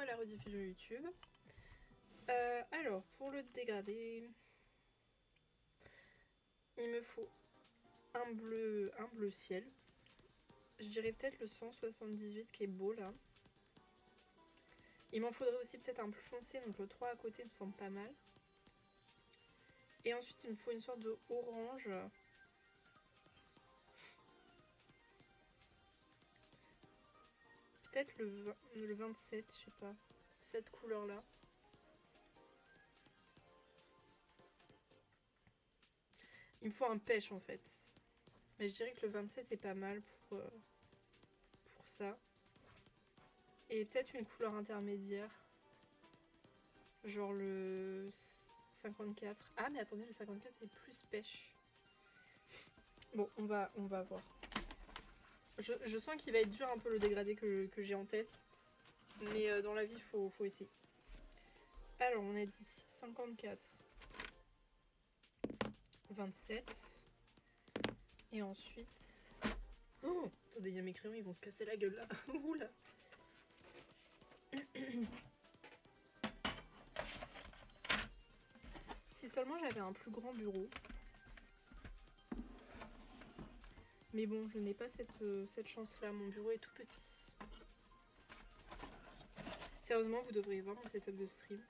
la rediffusion YouTube. Alors, pour le dégradé, il me faut un bleu ciel. Je dirais peut-être le 178 qui est beau là. Il m'en faudrait aussi peut-être un plus foncé, donc le 3 à côté me semble pas mal. Et ensuite il me faut une sorte de orange. Peut-être le 27, je sais pas. Cette couleur là. Il me faut un pêche en fait. Mais je dirais que le 27 est pas mal pour ça. Et peut-être une couleur intermédiaire. Genre le 54. Ah mais attendez, le 54 c'est plus pêche. Bon, on va voir. Je sens qu'il va être dur un peu le dégradé que j'ai en tête. Mais dans la vie, faut essayer. Alors, on a dit 54, 27. Et ensuite... Oh, attendez, il y a mes crayons, ils vont se casser la gueule là. Oula. Si seulement j'avais un plus grand bureau. Mais bon, je n'ai pas cette chance-là. Mon bureau est tout petit. Sérieusement, vous devriez voir mon setup de stream.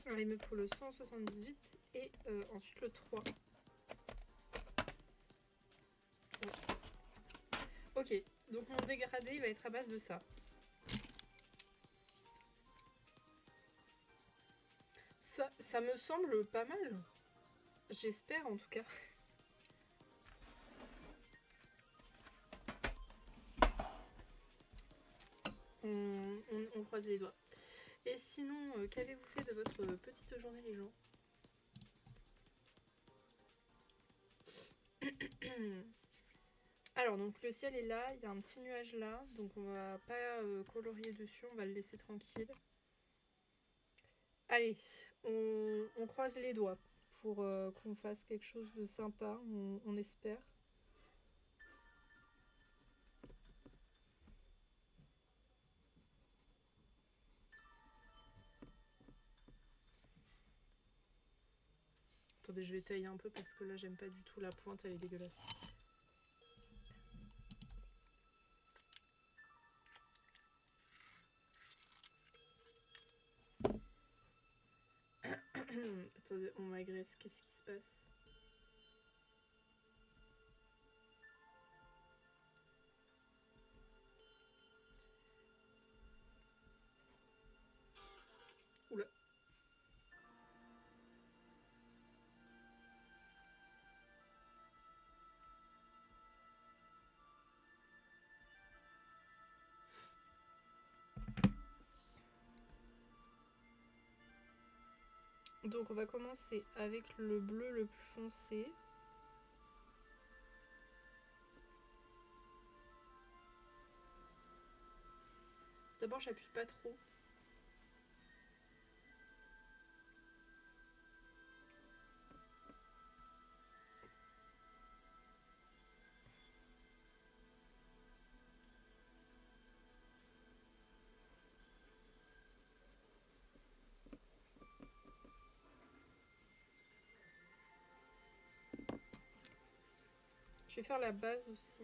Alors, il me faut le 178 et ensuite le 3. Ouais. Ok, donc mon dégradé va être à base de ça. Ça me semble pas mal. J'espère en tout cas. On croise les doigts. Et sinon, qu'avez-vous fait de votre petite journée les gens? Alors donc le ciel est là, il y a un petit nuage là, donc on va pas colorier dessus, on va le laisser tranquille. Allez, on croise les doigts pour qu'on fasse quelque chose de sympa, on espère. Attendez, je vais tailler un peu parce que là j'aime pas du tout la pointe, elle est dégueulasse. Attendez, on m'agresse, qu'est-ce qui se passe? Oula. Donc on va commencer avec le bleu le plus foncé. D'abord j'appuie pas trop. Je vais faire la base aussi.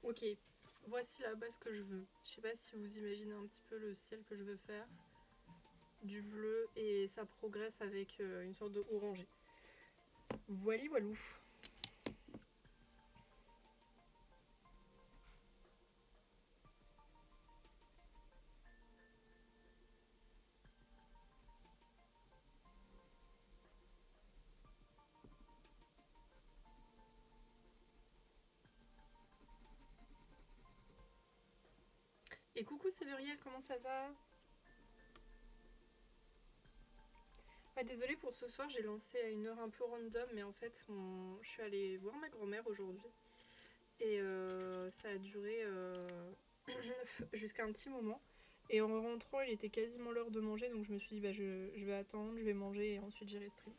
Ok, voici la base que je veux. Je sais pas si vous imaginez un petit peu le ciel que je veux faire. Du bleu et ça progresse avec une sorte de orangé. Voili voilou. Et coucou Sévériel, comment ça va? Ouais, désolée pour ce soir, j'ai lancé à une heure un peu random, mais en fait, je suis allée voir ma grand-mère aujourd'hui. Et ça a duré jusqu'à un petit moment. Et en rentrant, il était quasiment l'heure de manger, donc je me suis dit, bah, je vais attendre, je vais manger et ensuite j'irai stream.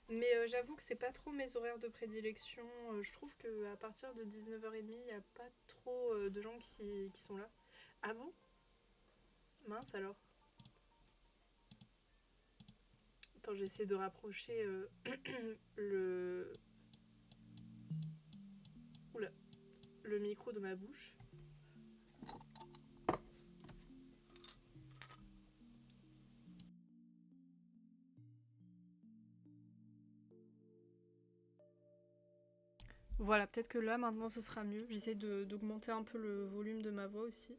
Mais j'avoue que c'est pas trop mes horaires de prédilection. Je trouve qu'à partir de 19h30, il n'y a pas trop de gens qui sont là. Ah bon? Mince alors. Attends, je vais essayer de rapprocher le... Oula, le micro de ma bouche. Voilà, peut-être que là, maintenant, ce sera mieux. J'essaie d'augmenter un peu le volume de ma voix aussi.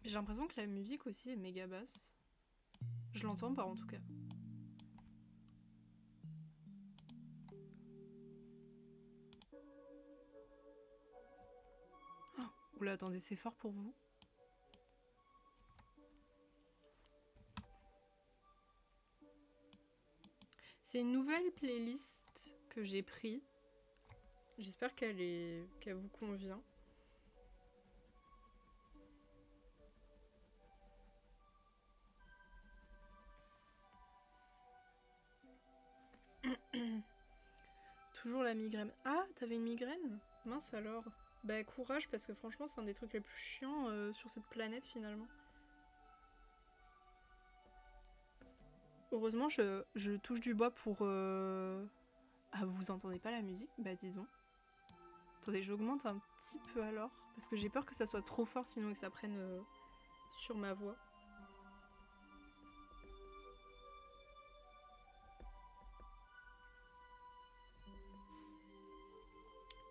Mais j'ai l'impression que la musique aussi est méga basse. Je l'entends pas en tout cas. Oh, oula, attendez, c'est fort pour vous. C'est une nouvelle playlist que j'ai prise. J'espère qu'elle vous convient. Toujours la migraine. Ah, t'avais une migraine? Mince alors. Bah courage parce que franchement c'est un des trucs les plus chiants sur cette planète finalement. Heureusement je touche du bois pour... Ah vous entendez pas la musique? Bah dis donc. Attendez, j'augmente un petit peu alors. Parce que j'ai peur que ça soit trop fort sinon que ça prenne sur ma voix.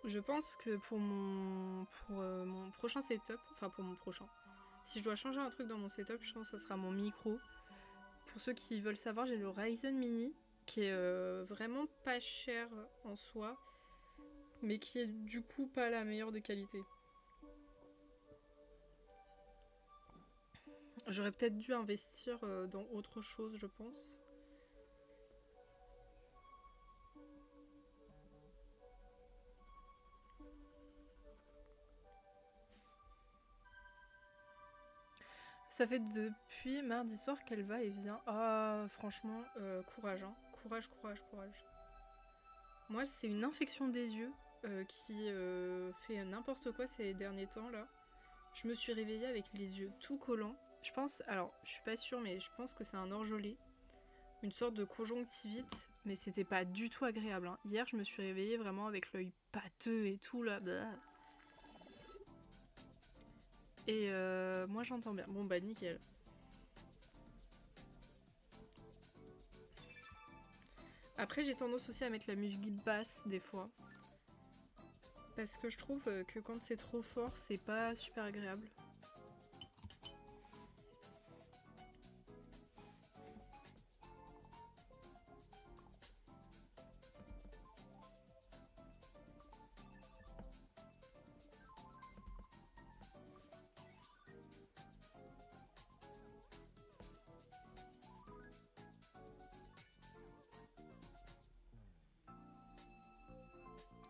Je pense que pour mon prochain setup, enfin pour mon prochain, si je dois changer un truc dans mon setup, je pense que ça sera mon micro. Pour ceux qui veulent savoir, j'ai le Ryzen Mini, qui est vraiment pas cher en soi, mais qui est du coup pas la meilleure des qualités. J'aurais peut-être dû investir dans autre chose, je pense. Ça fait depuis mardi soir qu'elle va et vient. Ah, franchement, courage, hein. Courage, courage, courage. Moi, c'est une infection des yeux qui fait n'importe quoi ces derniers temps là. Je me suis réveillée avec les yeux tout collants. Je pense, alors je suis pas sûre, mais je pense que c'est un orgelet, une sorte de conjonctivite, mais c'était pas du tout agréable. Hein. Hier, je me suis réveillée vraiment avec l'œil pâteux et tout là. Blah. Et moi j'entends bien. Bon bah nickel. Après j'ai tendance aussi à mettre la musique basse des fois. Parce que je trouve que quand c'est trop fort, c'est pas super agréable.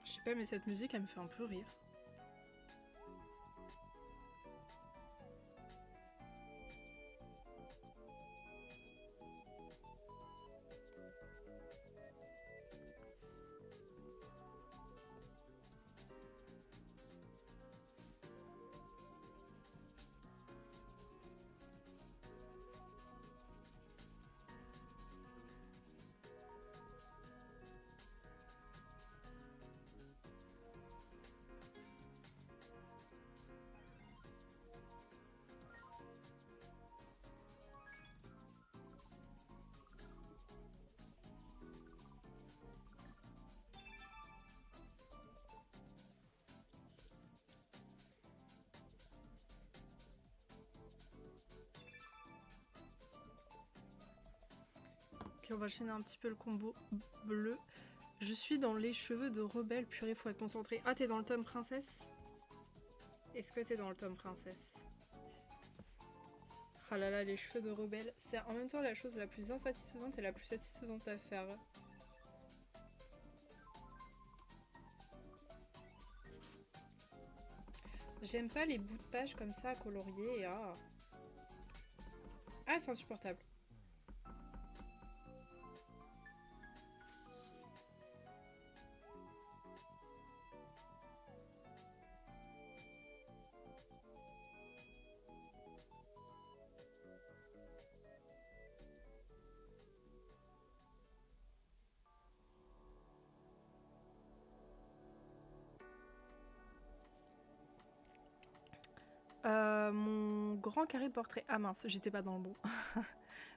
Je sais pas, mais cette musique, elle me fait un peu rire. Ok, on va chaîner un petit peu le combo bleu. Je suis dans les cheveux de rebelle. Purée, faut être concentré. Ah, t'es dans le tome princesse? Est-ce que t'es dans le tome princesse? Ah là là, les cheveux de rebelle. C'est en même temps la chose la plus insatisfaisante et la plus satisfaisante à faire. J'aime pas les bouts de page comme ça à colorier. Ah, ah c'est insupportable. Mon grand carré portrait. Ah mince, j'étais pas dans le bon.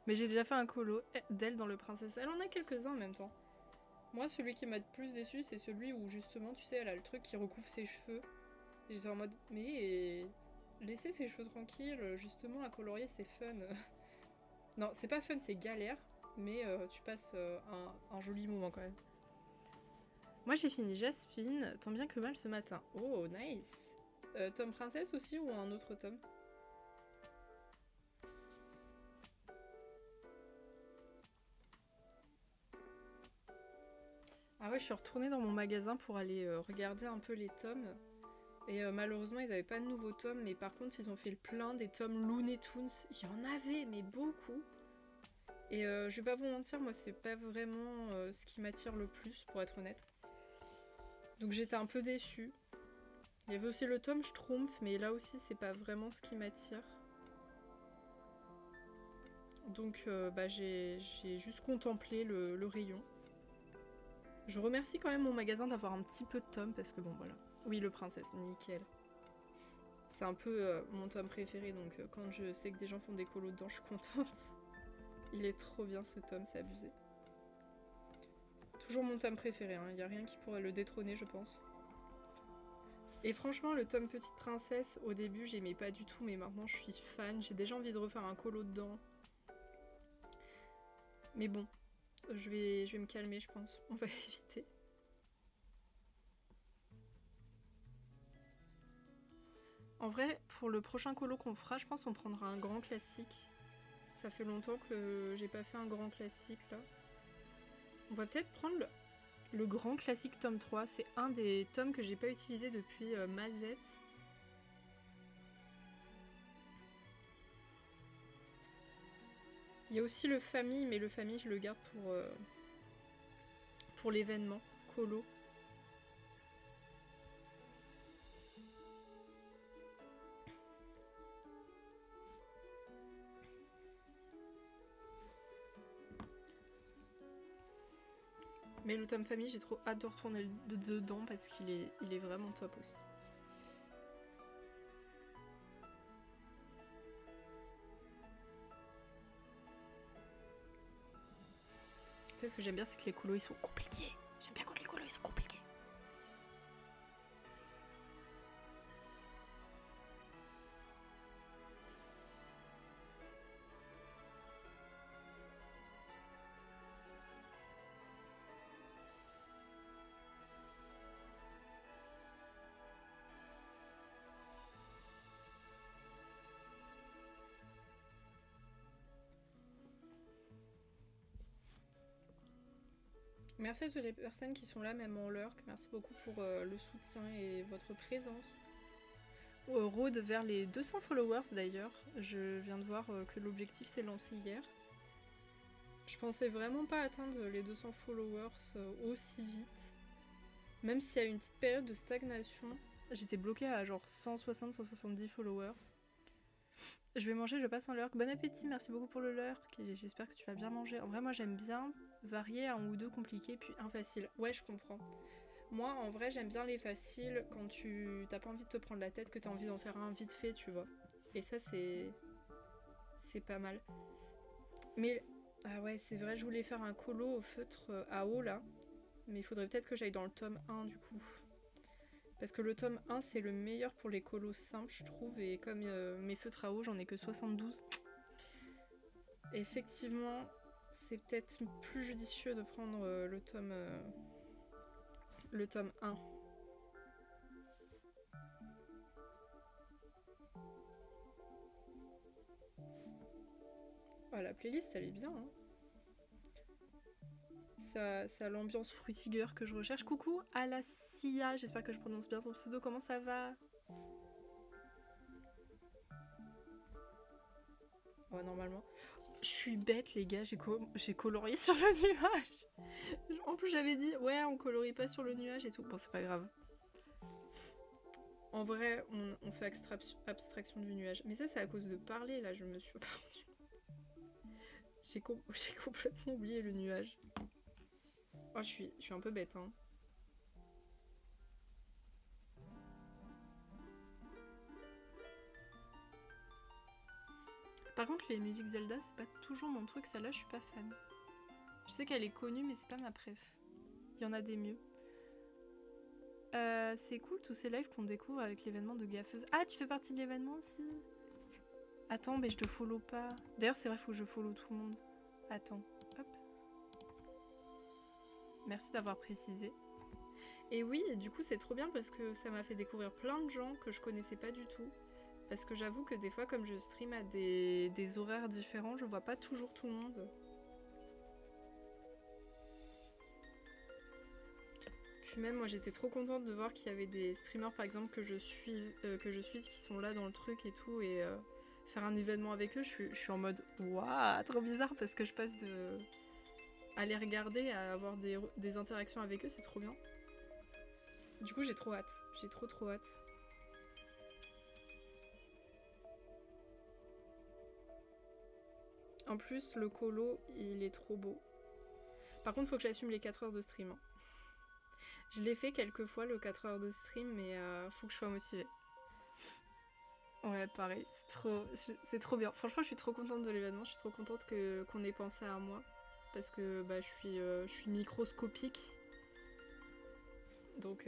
Mais j'ai déjà fait un colo d'elle dans le princesse. Elle en a quelques-uns en même temps. Moi, celui qui m'a le plus déçu, c'est celui où justement, tu sais, elle a le truc qui recouvre ses cheveux. Et j'étais en mode, mais laissez ses cheveux tranquilles, justement, à colorier, c'est fun. Non, c'est pas fun, c'est galère, mais tu passes un joli moment quand même. Moi, j'ai fini Jasmine, tant bien que mal ce matin. Oh, nice. Tome princesse aussi ou un autre tome? Ah ouais, je suis retournée dans mon magasin pour aller regarder un peu les tomes. Et malheureusement, ils n'avaient pas de nouveaux tomes, mais par contre, ils ont fait le plein des tomes Looney Tunes. Il y en avait, mais beaucoup. Et je vais pas vous mentir, moi, c'est pas vraiment ce qui m'attire le plus, pour être honnête. Donc j'étais un peu déçue. Il y avait aussi le tome Schtroumpf, mais là aussi, c'est pas vraiment ce qui m'attire. Donc bah, j'ai juste contemplé le rayon. Je remercie quand même mon magasin d'avoir un petit peu de tomes, parce que bon, voilà. Oui, le princesse, nickel. C'est un peu mon tome préféré, donc quand je sais que des gens font des colos dedans, je suis contente. Il est trop bien ce tome, c'est abusé. Toujours mon tome préféré, il n'y a rien qui pourrait le détrôner, je pense. Et franchement, le tome Petite Princesse, au début, j'aimais pas du tout, mais maintenant je suis fan. J'ai déjà envie de refaire un colo dedans. Mais bon, je vais me calmer, je pense. On va éviter. En vrai, pour le prochain colo qu'on fera, je pense qu'on prendra un grand classique. Ça fait longtemps que j'ai pas fait un grand classique, là. On va peut-être prendre le grand classique tome 3. C'est un des tomes que j'ai pas utilisé depuis Mazette. Il y a aussi le famille, mais le famille, je le garde pour l'événement colo. Mais le tome famille, j'ai trop hâte de retourner dedans parce qu'il est vraiment top aussi. En fait, ce que j'aime bien, c'est que les colos, ils sont compliqués. J'aime bien quand les colos, ils sont compliqués. Merci à toutes les personnes qui sont là, même en lurk. Merci beaucoup pour le soutien et votre présence. Road vers les 200 followers d'ailleurs. Je viens de voir que l'objectif s'est lancé hier. Je pensais vraiment pas atteindre les 200 followers aussi vite. Même s'il y a eu une petite période de stagnation. J'étais bloquée à genre 160-170 followers. Je vais manger, je passe un lurk. Bon appétit, merci beaucoup pour le lurk. J'espère que tu vas bien manger. En vrai, moi j'aime bien varier un ou deux compliqués puis un facile. Ouais, je comprends. Moi, en vrai, j'aime bien les faciles quand tu t'as pas envie de te prendre la tête, que t'as envie d'en faire un vite fait, tu vois. Et ça, c'est pas mal. Mais, ah ouais, c'est vrai, je voulais faire un colo au feutre à eau, là. Mais il faudrait peut-être que j'aille dans le tome 1, du coup. Parce que le tome 1, c'est le meilleur pour les colos simples, je trouve. Et comme mes feutres à eau, j'en ai que 72. Effectivement, c'est peut-être plus judicieux de prendre le tome 1. Oh, la playlist, elle est bien. Hein. Ça a l'ambiance fruitigueur que je recherche. Coucou Alacia, j'espère que je prononce bien ton pseudo. Comment ça va? Ouais, normalement. Je suis bête, les gars, j'ai colorié sur le nuage. En plus, j'avais dit, ouais, on colorie pas sur le nuage et tout. Bon, c'est pas grave. En vrai, on fait abstraction du nuage. Mais ça, c'est à cause de parler, là, je me suis perdue. J'ai complètement oublié le nuage. Oh, je suis un peu bête, hein. Par contre, les musiques Zelda, c'est pas toujours mon truc. Celle-là, je suis pas fan. Je sais qu'elle est connue, mais c'est pas ma préf. Il y en a des mieux. C'est cool tous ces lives qu'on découvre avec l'événement de Gaffeuse. Ah, tu fais partie de l'événement aussi? Attends, mais je te follow pas. D'ailleurs, c'est vrai, faut que je follow tout le monde. Attends, hop. Merci d'avoir précisé. Et oui, du coup, c'est trop bien parce que ça m'a fait découvrir plein de gens que je connaissais pas du tout. Parce que j'avoue que des fois, comme je stream à des horaires différents, je vois pas toujours tout le monde. Puis même, moi, j'étais trop contente de voir qu'il y avait des streamers, par exemple, que je suis qui sont là dans le truc et tout, et faire un événement avec eux, je suis en mode waouh, trop bizarre parce que je passe de à les regarder à avoir des interactions avec eux, c'est trop bien. Du coup, j'ai trop hâte. J'ai trop hâte. En plus, le colo, il est trop beau. Par contre, faut que j'assume les 4 heures de stream. Hein. Je l'ai fait quelques fois, le 4 heures de stream, mais faut que je sois motivée. Ouais, pareil, c'est trop bien. Franchement, je suis trop contente de l'événement, je suis trop contente qu'on ait pensé à moi. Parce que bah, je suis microscopique. Donc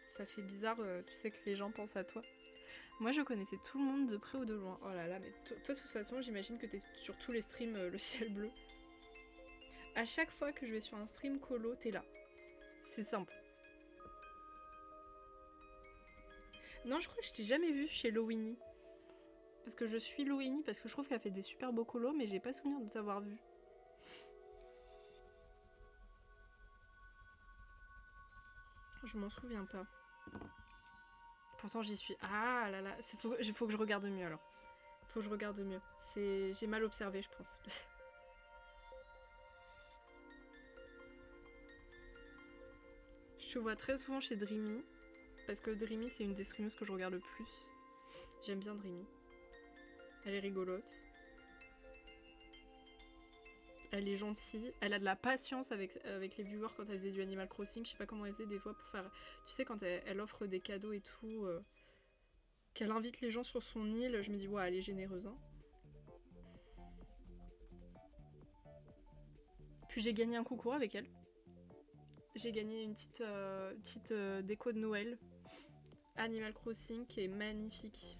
ça fait bizarre, tu sais que les gens pensent à toi. Moi, je connaissais tout le monde de près ou de loin. Oh là là, mais toi, de toute façon, j'imagine que t'es sur tous les streams le ciel bleu. À chaque fois que je vais sur un stream colo, t'es là. C'est simple. Non, je crois que je t'ai jamais vu chez Lowini. Parce que je suis Lowini, parce que je trouve qu'elle fait des super beaux colos, mais j'ai pas souvenir de t'avoir vu. Je m'en souviens pas. Pourtant, j'y suis. Ah là là, faut que je regarde mieux alors. Faut que je regarde mieux. J'ai mal observé, je pense. Je te vois très souvent chez Dreamy. Parce que Dreamy, c'est une des streameuses que je regarde le plus. J'aime bien Dreamy. Elle est rigolote. Elle est gentille. Elle a de la patience avec les viewers quand elle faisait du Animal Crossing. Je sais pas comment elle faisait des fois pour faire... Tu sais, quand elle offre des cadeaux et tout... qu'elle invite les gens sur son île, je me dis, ouais, elle est généreuse. Hein. Puis j'ai gagné un concours avec elle. J'ai gagné une petite déco de Noël. Animal Crossing qui est magnifique.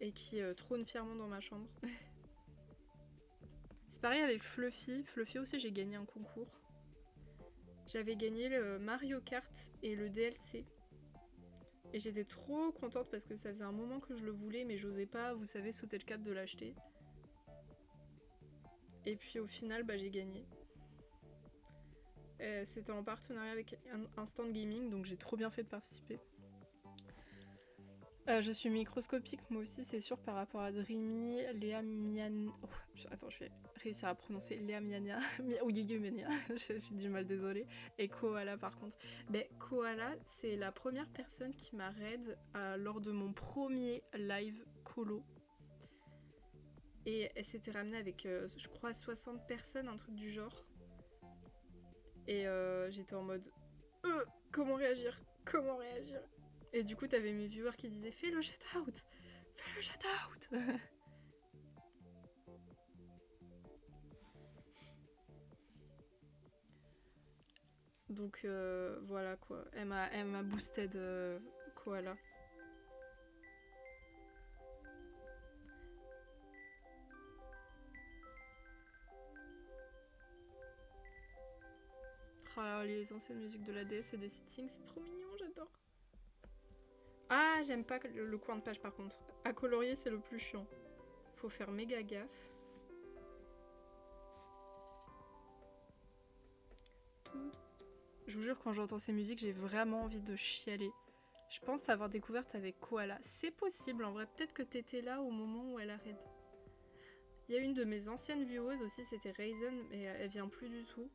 Et qui trône fièrement dans ma chambre. C'est pareil avec Fluffy. Fluffy aussi, j'ai gagné un concours. J'avais gagné le Mario Kart et le DLC. Et j'étais trop contente parce que ça faisait un moment que je le voulais, mais j'osais pas, vous savez, sauter le cap de l'acheter. Et puis au final, bah, j'ai gagné. C'était en partenariat avec Instant Gaming, donc j'ai trop bien fait de participer. Je suis microscopique, moi aussi, c'est sûr, par rapport à Dreamy, Léa Mian... Oh, attends, je vais réussir à prononcer Léa Miania. Ou Yeyumenia, j'ai du mal, désolée. Et Koala, par contre. Mais Koala, c'est la première personne qui m'a raid lors de mon premier live colo. Et elle s'était ramenée avec, je crois, 60 personnes, un truc du genre. Et j'étais en mode... comment réagir? Comment réagir? Et du coup, t'avais mes viewers qui disaient fais le shout out! Fais le shout out! Donc voilà quoi. Elle m'a boosted Koala. Oh, les anciennes musiques de la DS et des settings, c'est trop mignon, j'adore. Ah, j'aime pas le coin de page par contre. À colorier, c'est le plus chiant. Faut faire méga gaffe. Je vous jure, quand j'entends ces musiques, j'ai vraiment envie de chialer. Je pense t'avoir découverte avec Koala. C'est possible, en vrai. Peut-être que t'étais là au moment où elle arrête. Il y a une de mes anciennes viewers aussi, c'était Raisin, mais elle vient plus du tout.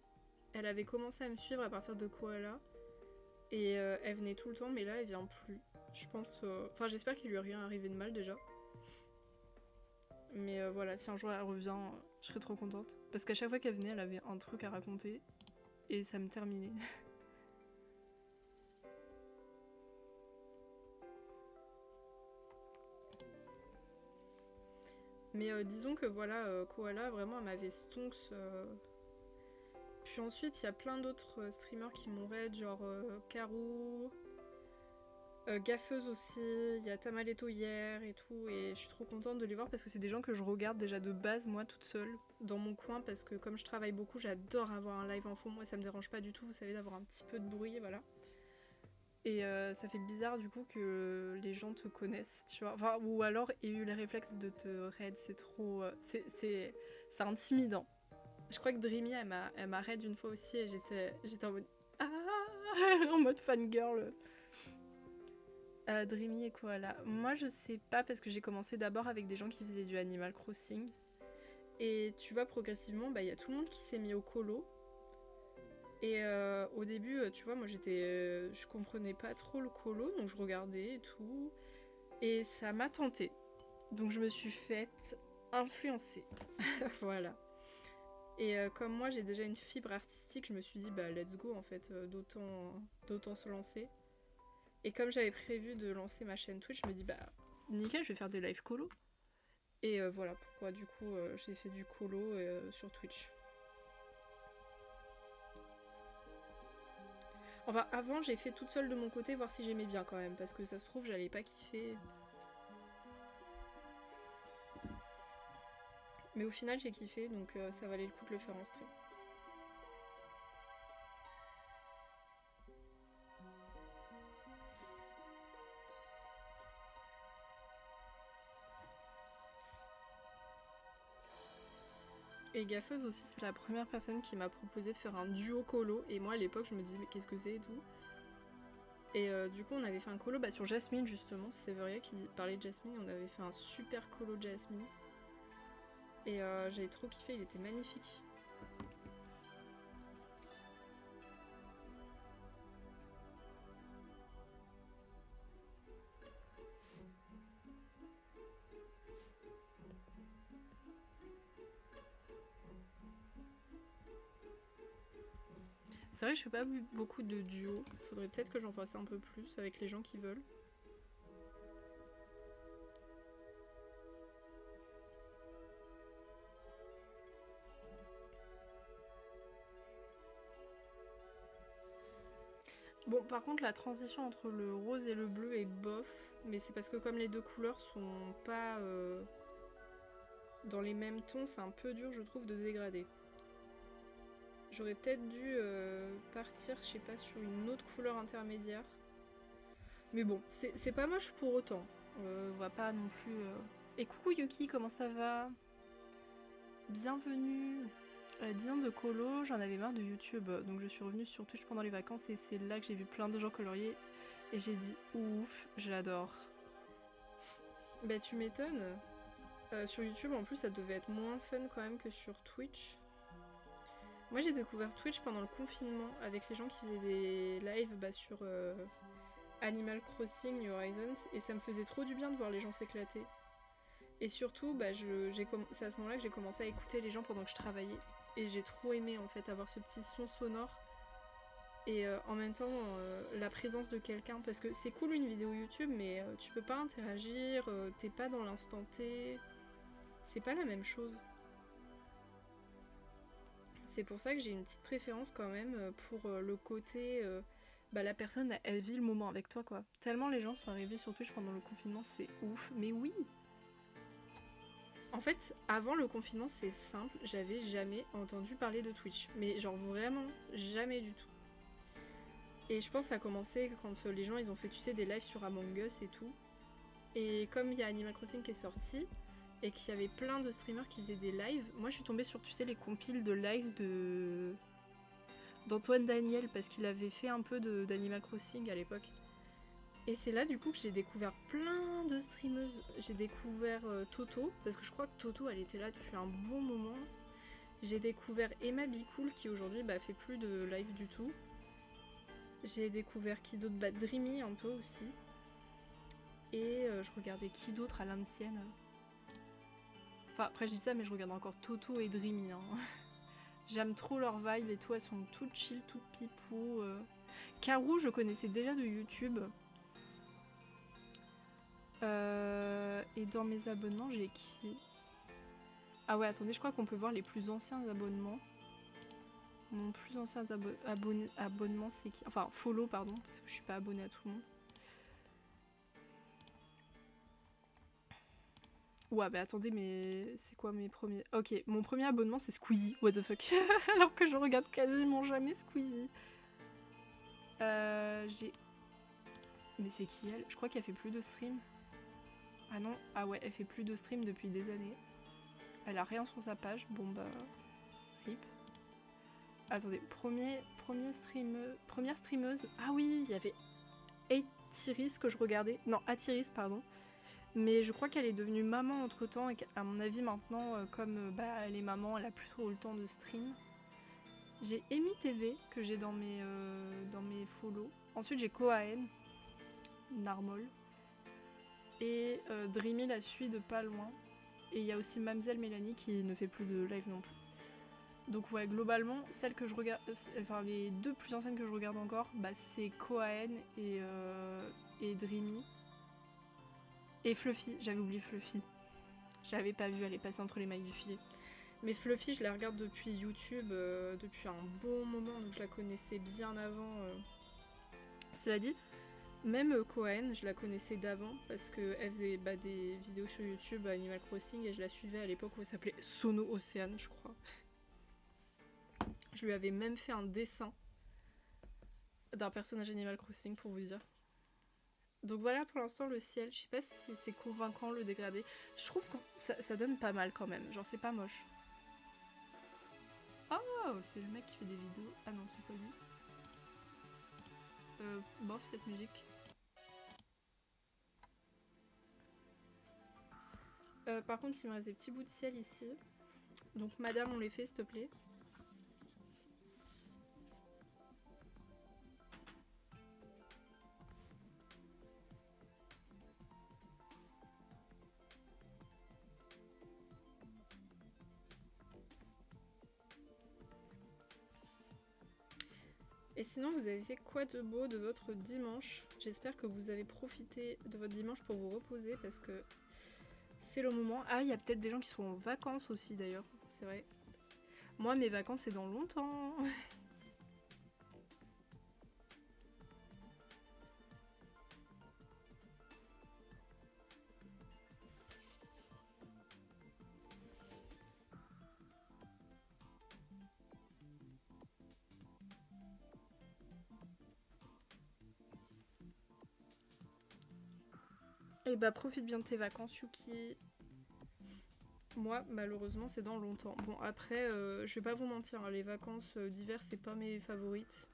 Elle avait commencé à me suivre à partir de Koala. Et elle venait tout le temps, mais là, elle vient plus. Je pense... Enfin, j'espère qu'il lui est rien arrivé de mal, déjà. Mais voilà, si un jour elle revient, je serais trop contente. Parce qu'à chaque fois qu'elle venait, elle avait un truc à raconter. Et ça me terminait. Mais disons que voilà, Koala, vraiment, elle m'avait stonks. Puis ensuite, il y a plein d'autres streamers qui m'ont raid, genre Karou, Gaffeuse aussi, il y a Tamaleto hier et tout. Et je suis trop contente de les voir parce que c'est des gens que je regarde déjà de base, moi, toute seule, dans mon coin. Parce que comme je travaille beaucoup, j'adore avoir un live en fond. Moi, ça me dérange pas du tout, vous savez, d'avoir un petit peu de bruit, voilà. Et ça fait bizarre du coup que les gens te connaissent, tu vois. Enfin, ou alors aient eu le réflexe de te raid, c'est trop... c'est intimidant. Je crois que Dreamy, elle m'a raid une fois aussi et j'étais en mode... Ah en mode fangirl. Dreamy et Koala. Moi, je sais pas parce que j'ai commencé d'abord avec des gens qui faisaient du Animal Crossing. Et tu vois, progressivement, bah, y a tout le monde qui s'est mis au colo. Et au début, tu vois, moi je comprenais pas trop le colo, donc je regardais et tout. Et ça m'a tenté. Donc je me suis faite influencer. Voilà. Et comme moi j'ai déjà une fibre artistique, je me suis dit bah let's go en fait, d'autant se lancer. Et comme j'avais prévu de lancer ma chaîne Twitch, je me dis bah nickel, je vais faire des live colo. Et voilà pourquoi du coup j'ai fait du colo sur Twitch. Enfin, avant, j'ai fait toute seule de mon côté, voir si j'aimais bien quand même, parce que ça se trouve, j'allais pas kiffer. Mais au final, j'ai kiffé, donc ça valait le coup de le faire en stream. Et Gaffeuse aussi, c'est la première personne qui m'a proposé de faire un duo colo, et moi à l'époque, je me disais, mais qu'est-ce que c'est et tout. Et du coup, on avait fait un colo sur Jasmine, justement, c'est Severia qui parlait de Jasmine, on avait fait un super colo Jasmine. Et j'avais trop kiffé, il était magnifique. C'est vrai que je fais pas beaucoup de duos, faudrait peut-être que j'en fasse un peu plus avec les gens qui veulent. Bon, par contre, la transition entre le rose et le bleu est bof, mais c'est parce que comme les deux couleurs sont pas dans les mêmes tons, c'est un peu dur, je trouve, de dégrader. J'aurais peut-être dû partir, je sais pas, sur une autre couleur intermédiaire. Mais bon, c'est pas moche pour autant. On va pas non plus... Et coucou Yuki, comment ça va? Bienvenue. 10 ans de colo, j'en avais marre de YouTube, donc je suis revenue sur Twitch pendant les vacances et c'est là que j'ai vu plein de gens colorier et j'ai dit ouf, j'adore. Bah tu m'étonnes. Sur YouTube en plus ça devait être moins fun quand même que sur Twitch. Moi j'ai découvert Twitch pendant le confinement avec les gens qui faisaient des lives sur Animal Crossing New Horizons et ça me faisait trop du bien de voir les gens s'éclater. Et surtout, c'est à ce moment-là que j'ai commencé à écouter les gens pendant que je travaillais. Et j'ai trop aimé en fait avoir ce petit son sonore. Et en même temps, la présence de quelqu'un. Parce que c'est cool une vidéo YouTube, mais tu peux pas interagir, t'es pas dans l'instant T. C'est pas la même chose. C'est pour ça que j'ai une petite préférence quand même pour le côté... la personne, elle vit le moment avec toi quoi. Tellement les gens sont arrivés sur Twitch pendant le confinement, c'est ouf. Mais oui! En fait, avant le confinement, c'est simple, j'avais jamais entendu parler de Twitch. Mais genre vraiment, jamais du tout. Et je pense que ça a commencé quand les gens ils ont fait, tu sais, des lives sur Among Us et tout. Et comme il y a Animal Crossing qui est sorti, et qu'il y avait plein de streamers qui faisaient des lives, moi je suis tombée sur, tu sais, les compiles de live d'Antoine Daniel, parce qu'il avait fait un peu d'Animal Crossing à l'époque. Et c'est là du coup que j'ai découvert plein de streameuses. J'ai découvert Toto, parce que je crois que Toto elle était là depuis un bon moment. J'ai découvert Emma Bicool qui aujourd'hui fait plus de live du tout. J'ai découvert qui d'autre, Dreamy un peu aussi. Et je regardais qui d'autre à l'ancienne. Enfin après je dis ça mais je regarde encore Toto et Dreamy. Hein. J'aime trop leur vibe et tout, elles sont toutes chill, toutes pipou. Karou je connaissais déjà de YouTube. Et dans mes abonnements, j'ai qui? Ah ouais, attendez, je crois qu'on peut voir les plus anciens abonnements. Mon plus ancien abonnement, c'est qui? Enfin, follow, pardon, parce que je suis pas abonnée à tout le monde. Ouais, bah attendez, mais c'est quoi mes premiers? Ok, mon premier abonnement, c'est Squeezie, what the fuck. Alors que je regarde quasiment jamais Squeezie. J'ai... Mais c'est qui elle? Je crois qu'elle fait plus de stream. Ah non, ah ouais, elle fait plus de stream depuis des années. Elle a rien sur sa page, bon bah... RIP. Attendez, première streameuse. Ah oui, il y avait Atiris que je regardais. Non, Atiris, pardon. Mais je crois qu'elle est devenue maman entre temps et qu'à mon avis maintenant, comme elle est maman, elle a plus trop le temps de stream. J'ai Amy TV que j'ai dans mes follow. Ensuite j'ai Koaen, Narmol. Et Dreamy la suit de pas loin. Et il y a aussi Mamzelle Mélanie qui ne fait plus de live non plus. Donc ouais, globalement, celles que je regarde, enfin les deux plus anciennes que je regarde encore, c'est Koaen et Dreamy. Et Fluffy, j'avais oublié Fluffy. J'avais pas vu, elle est passée entre les mailles du filet. Mais Fluffy, je la regarde depuis YouTube depuis un bon moment, donc je la connaissais bien avant. Cela dit, même Koaen, je la connaissais d'avant parce qu'elle faisait des vidéos sur YouTube Animal Crossing et je la suivais à l'époque où elle s'appelait Sono Océane, je crois. Je lui avais même fait un dessin d'un personnage Animal Crossing pour vous dire. Donc voilà pour l'instant le ciel. Je sais pas si c'est convaincant le dégradé. Je trouve que ça donne pas mal quand même. Genre c'est pas moche. Oh, c'est le mec qui fait des vidéos. Ah non, c'est pas lui. Bof cette musique. Par contre, il me reste des petits bouts de ciel ici. Donc madame, on les fait s'il te plaît. Et sinon, vous avez fait quoi de beau de votre dimanche? J'espère que vous avez profité de votre dimanche pour vous reposer parce que c'est le moment. Ah, il y a peut-être des gens qui sont en vacances aussi d'ailleurs, c'est vrai. Moi, mes vacances, c'est dans longtemps. Et profite bien de tes vacances, Yuki. Moi, malheureusement, c'est dans longtemps. Bon, après, je vais pas vous mentir, hein, les vacances d'hiver, c'est pas mes favorites.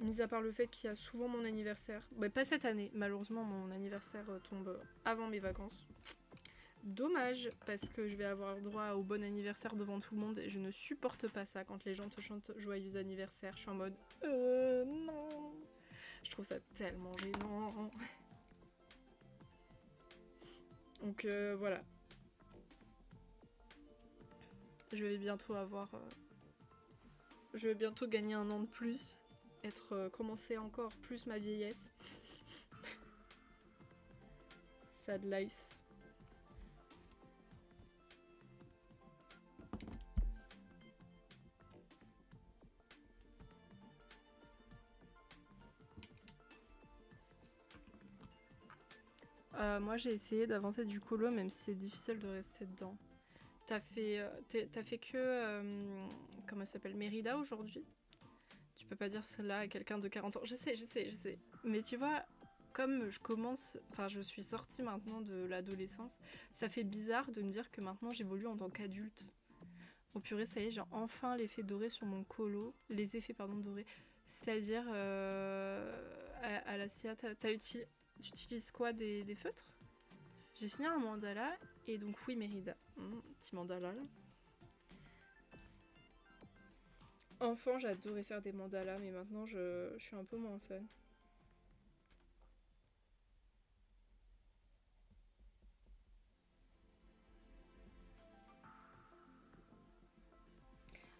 Mis à part le fait qu'il y a souvent mon anniversaire. Pas cette année, malheureusement, mon anniversaire tombe avant mes vacances. Dommage, parce que je vais avoir droit au bon anniversaire devant tout le monde et je ne supporte pas ça quand les gens te chantent joyeux anniversaire. Je suis en mode non. Je trouve ça tellement gênant. Donc voilà. Je vais bientôt avoir... je vais bientôt gagner un an de plus. Commencer encore plus ma vieillesse. Sad life. Moi j'ai essayé d'avancer du colo même si c'est difficile de rester dedans. T'as fait que... comment elle s'appelle, Mérida aujourd'hui? Tu peux pas dire cela à quelqu'un de 40 ans. Je sais. Mais tu vois, comme je commence... Enfin, je suis sortie maintenant de l'adolescence, ça fait bizarre de me dire que maintenant j'évolue en tant qu'adulte. Oh purée, ça y est, j'ai enfin l'effet doré sur mon colo. Les effets, pardon, dorés. C'est-à-dire, à la CIA, tu utilises quoi, des feutres? J'ai fini un mandala, et donc oui, Mérida. Petit mandala, là. Enfant, j'adorais faire des mandalas, mais maintenant, je suis un peu moins fan.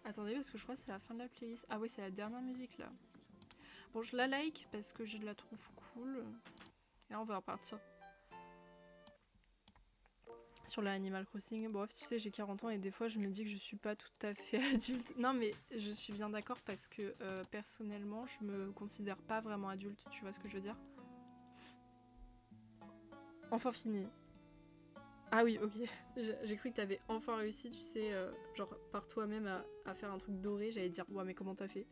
Attendez, parce que je crois que c'est la fin de la playlist. Ah oui, c'est la dernière musique, là. Bon, je la like parce que je la trouve cool. Et là, on va repartir sur la Animal Crossing. Bref, tu sais, j'ai 40 ans et des fois, je me dis que je suis pas tout à fait adulte. Non, mais je suis bien d'accord parce que personnellement, je me considère pas vraiment adulte. Tu vois ce que je veux dire? Enfin fini. Ah oui, ok. J'ai cru que t'avais enfin réussi, tu sais, genre par toi-même à faire un truc doré. J'allais dire, ouais, mais comment t'as fait?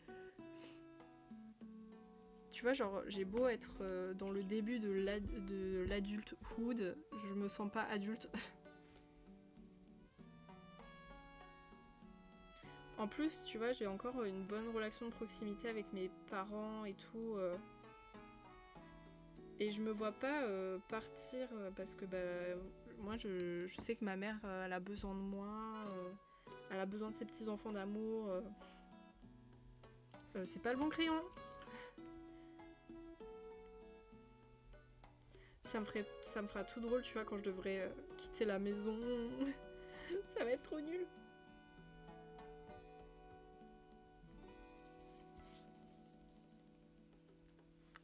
Tu vois, genre, j'ai beau être dans le début de l'adulthood, je me sens pas adulte. En plus, tu vois, j'ai encore une bonne relation de proximité avec mes parents et tout. Et je me vois pas partir parce que bah, moi, je sais que ma mère, elle a besoin de moi. Elle a besoin de ses petits-enfants d'amour. C'est pas le bon crayon. Ça me fera tout drôle, tu vois, quand je devrais quitter la maison. Ça va être trop nul.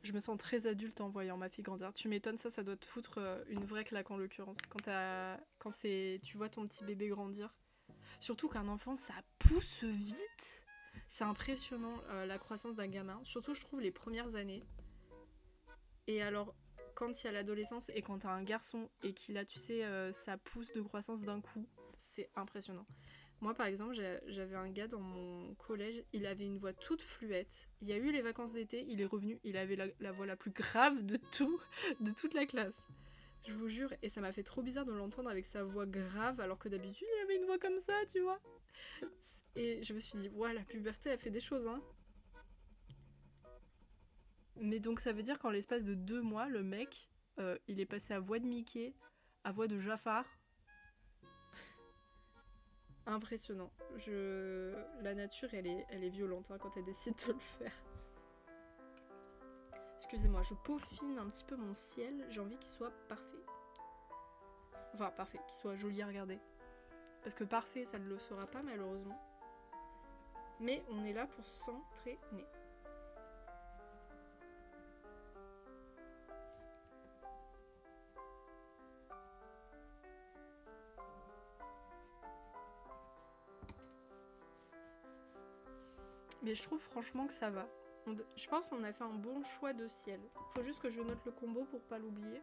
Je me sens très adulte en voyant ma fille grandir. Tu m'étonnes, ça doit te foutre une vraie claque en l'occurrence. Quand tu vois ton petit bébé grandir. Surtout qu'un enfant, ça pousse vite. C'est impressionnant la croissance d'un gamin. Surtout, je trouve, les premières années. Et alors, quand il y a l'adolescence et quand t'as un garçon et qu'il a, tu sais, sa pousse de croissance d'un coup, c'est impressionnant. Moi, par exemple, j'avais un gars dans mon collège, il avait une voix toute fluette. Il y a eu les vacances d'été, il est revenu, il avait la voix la plus grave de de toute la classe. Je vous jure, et ça m'a fait trop bizarre de l'entendre avec sa voix grave, alors que d'habitude, il avait une voix comme ça, tu vois. Et je me suis dit, ouais, la puberté, elle fait des choses, hein. Mais donc, ça veut dire qu'en l'espace de 2 mois, le mec, il est passé à voix de Mickey, à voix de Jafar. Impressionnant. La nature, elle est violente hein, quand elle décide de le faire. Excusez-moi, je peaufine un petit peu mon ciel. J'ai envie qu'il soit parfait. Enfin, parfait, qu'il soit joli à regarder. Parce que parfait, ça ne le sera pas malheureusement. Mais on est là pour s'entraîner. Mais je trouve franchement que ça va. Je pense qu'on a fait un bon choix de ciel. Faut juste que je note le combo pour pas l'oublier.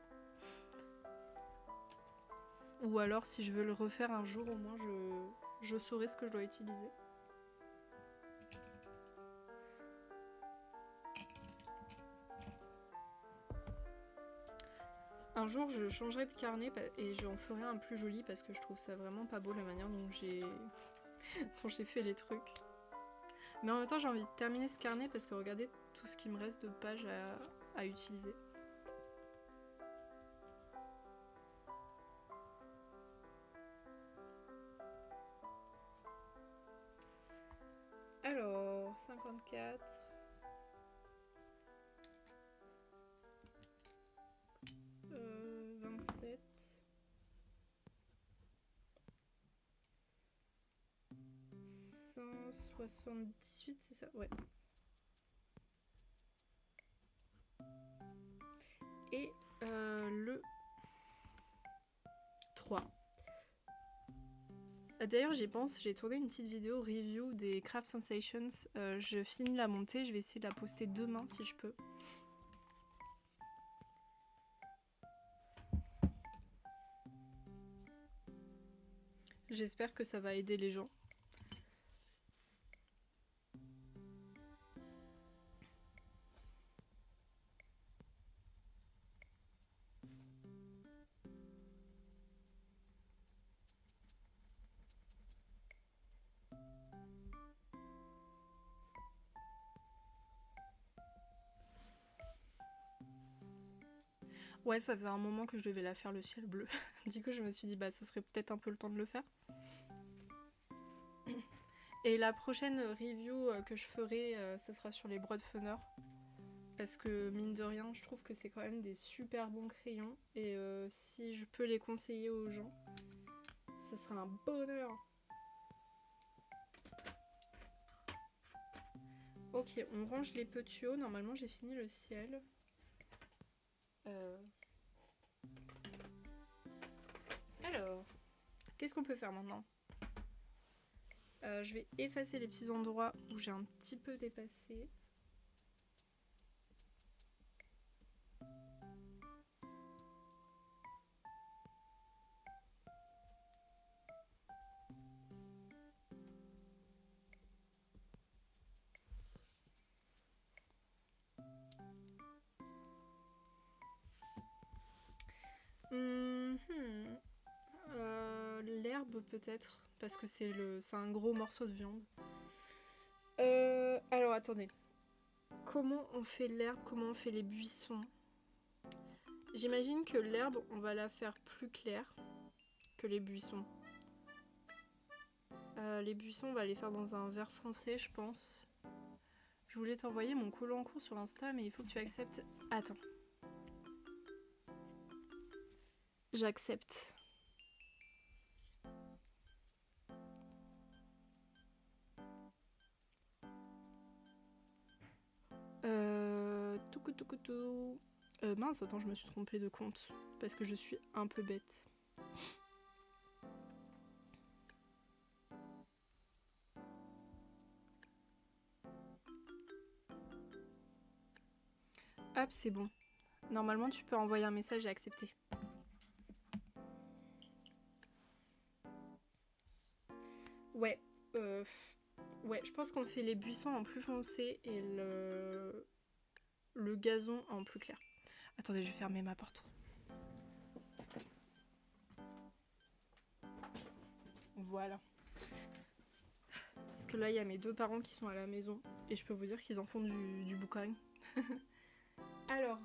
Ou alors si je veux le refaire un jour, au moins je saurai ce que je dois utiliser. Un jour je changerai de carnet et j'en ferai un plus joli parce que je trouve ça vraiment pas beau la manière dont j'ai fait les trucs. Mais en même temps j'ai envie de terminer ce carnet parce que regardez tout ce qui me reste de pages à utiliser. Alors, 54. 27. 178, c'est ça? Ouais. Et le 3. D'ailleurs, j'y pense, j'ai tourné une petite vidéo review des Craft Sensations. Je finis la montée, je vais essayer de la poster demain si je peux. J'espère que ça va aider les gens. Ouais, ça faisait un moment que je devais la faire le ciel bleu. Du coup, je me suis dit, bah, ça serait peut-être un peu le temps de le faire. Et la prochaine review que je ferai, ça sera sur les Broadfunner. Parce que mine de rien, je trouve que c'est quand même des super bons crayons. Et si je peux les conseiller aux gens, ça sera un bonheur. Ok, on range les petits hauts. Normalement, j'ai fini le ciel. Alors, qu'est-ce qu'on peut faire maintenant? Je vais effacer les petits endroits où j'ai un petit peu dépassé. L'herbe peut-être, parce que c'est un gros morceau de viande. Alors attendez. Comment on fait l'herbe? Comment on fait les buissons? J'imagine que l'herbe, on va la faire plus claire que les buissons. Les buissons, on va les faire dans un vert foncé, je pense. Je voulais t'envoyer mon colo en cours sur Insta, mais il faut que tu acceptes. Attends. J'accepte. Toucou. Mince, attends, je me suis trompée de compte. Parce que je suis un peu bête. Hop, c'est bon. Normalement, tu peux envoyer un message et accepter. Ouais, ouais, je pense qu'on fait les buissons en plus foncé et le gazon en plus clair. Attendez, je vais fermer ma porte. Voilà. Parce que là, il y a mes deux parents qui sont à la maison et je peux vous dire qu'ils en font du boucan. Alors,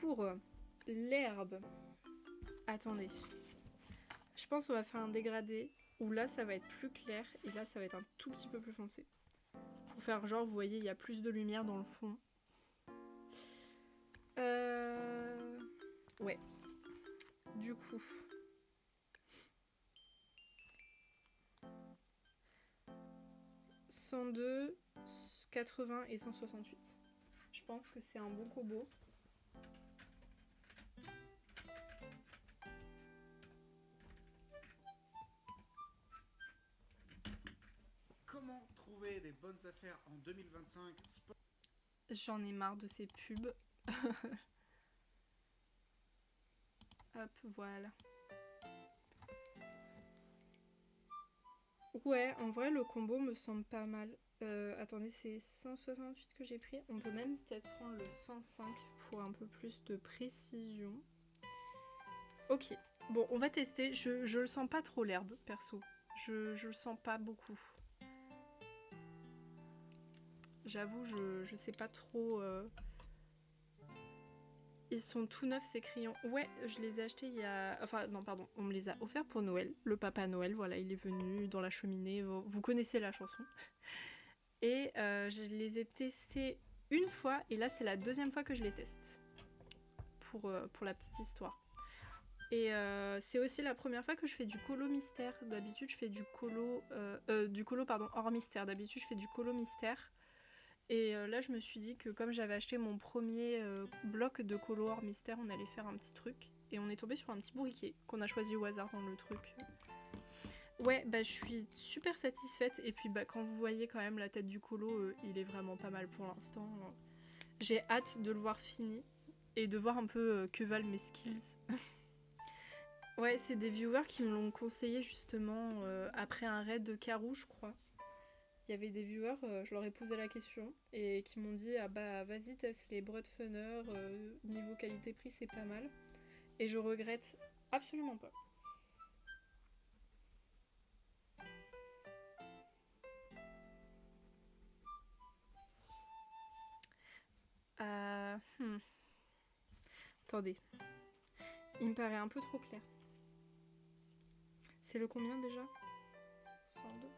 pour l'herbe, attendez. Je pense qu'on va faire un dégradé où là, ça va être plus clair et là, ça va être un tout petit peu plus foncé. Pour faire genre, vous voyez, il y a plus de lumière dans le fond. Ouais. Du coup... 102, 80 et 168. Je pense que c'est un bon combo. Comment trouver des bonnes affaires en 2025? J'en ai marre de ces pubs. Hop, voilà. Ouais, en vrai, le combo me semble pas mal. Attendez, c'est 168 que j'ai pris. On peut même peut-être prendre le 105 pour un peu plus de précision. Ok, bon, on va tester. Je le sens pas trop l'herbe, perso. Je le sens pas beaucoup. J'avoue, je sais pas trop... Ils sont tout neufs ces crayons. Ouais, je les ai achetés il y a... Enfin, non, pardon, on me les a offerts pour Noël. Le Papa Noël, voilà, il est venu dans la cheminée. Vous connaissez la chanson. Et je les ai testés une fois, et là, c'est la deuxième fois que je les teste. Pour la petite histoire. Et c'est aussi la première fois que je fais du colo mystère. D'habitude, je fais du colo... hors mystère. D'habitude, je fais du colo mystère. Et là, je me suis dit que comme j'avais acheté mon premier bloc de colo hors mystère, on allait faire un petit truc. Et on est tombé sur un petit bourriquet qu'on a choisi au hasard dans le truc. Ouais, bah je suis super satisfaite. Et puis bah quand vous voyez quand même la tête du colo, il est vraiment pas mal pour l'instant. J'ai hâte de le voir fini et de voir un peu que valent mes skills. Ouais, c'est des viewers qui me l'ont conseillé justement après un raid de Karoo, je crois. Il y avait des viewers, je leur ai posé la question et qui m'ont dit ah bah vas-y teste les Broadfunner, niveau qualité-prix c'est pas mal. Et je regrette absolument pas. Euh, hmm. Attendez, il me paraît un peu trop clair. C'est le combien déjà? 102.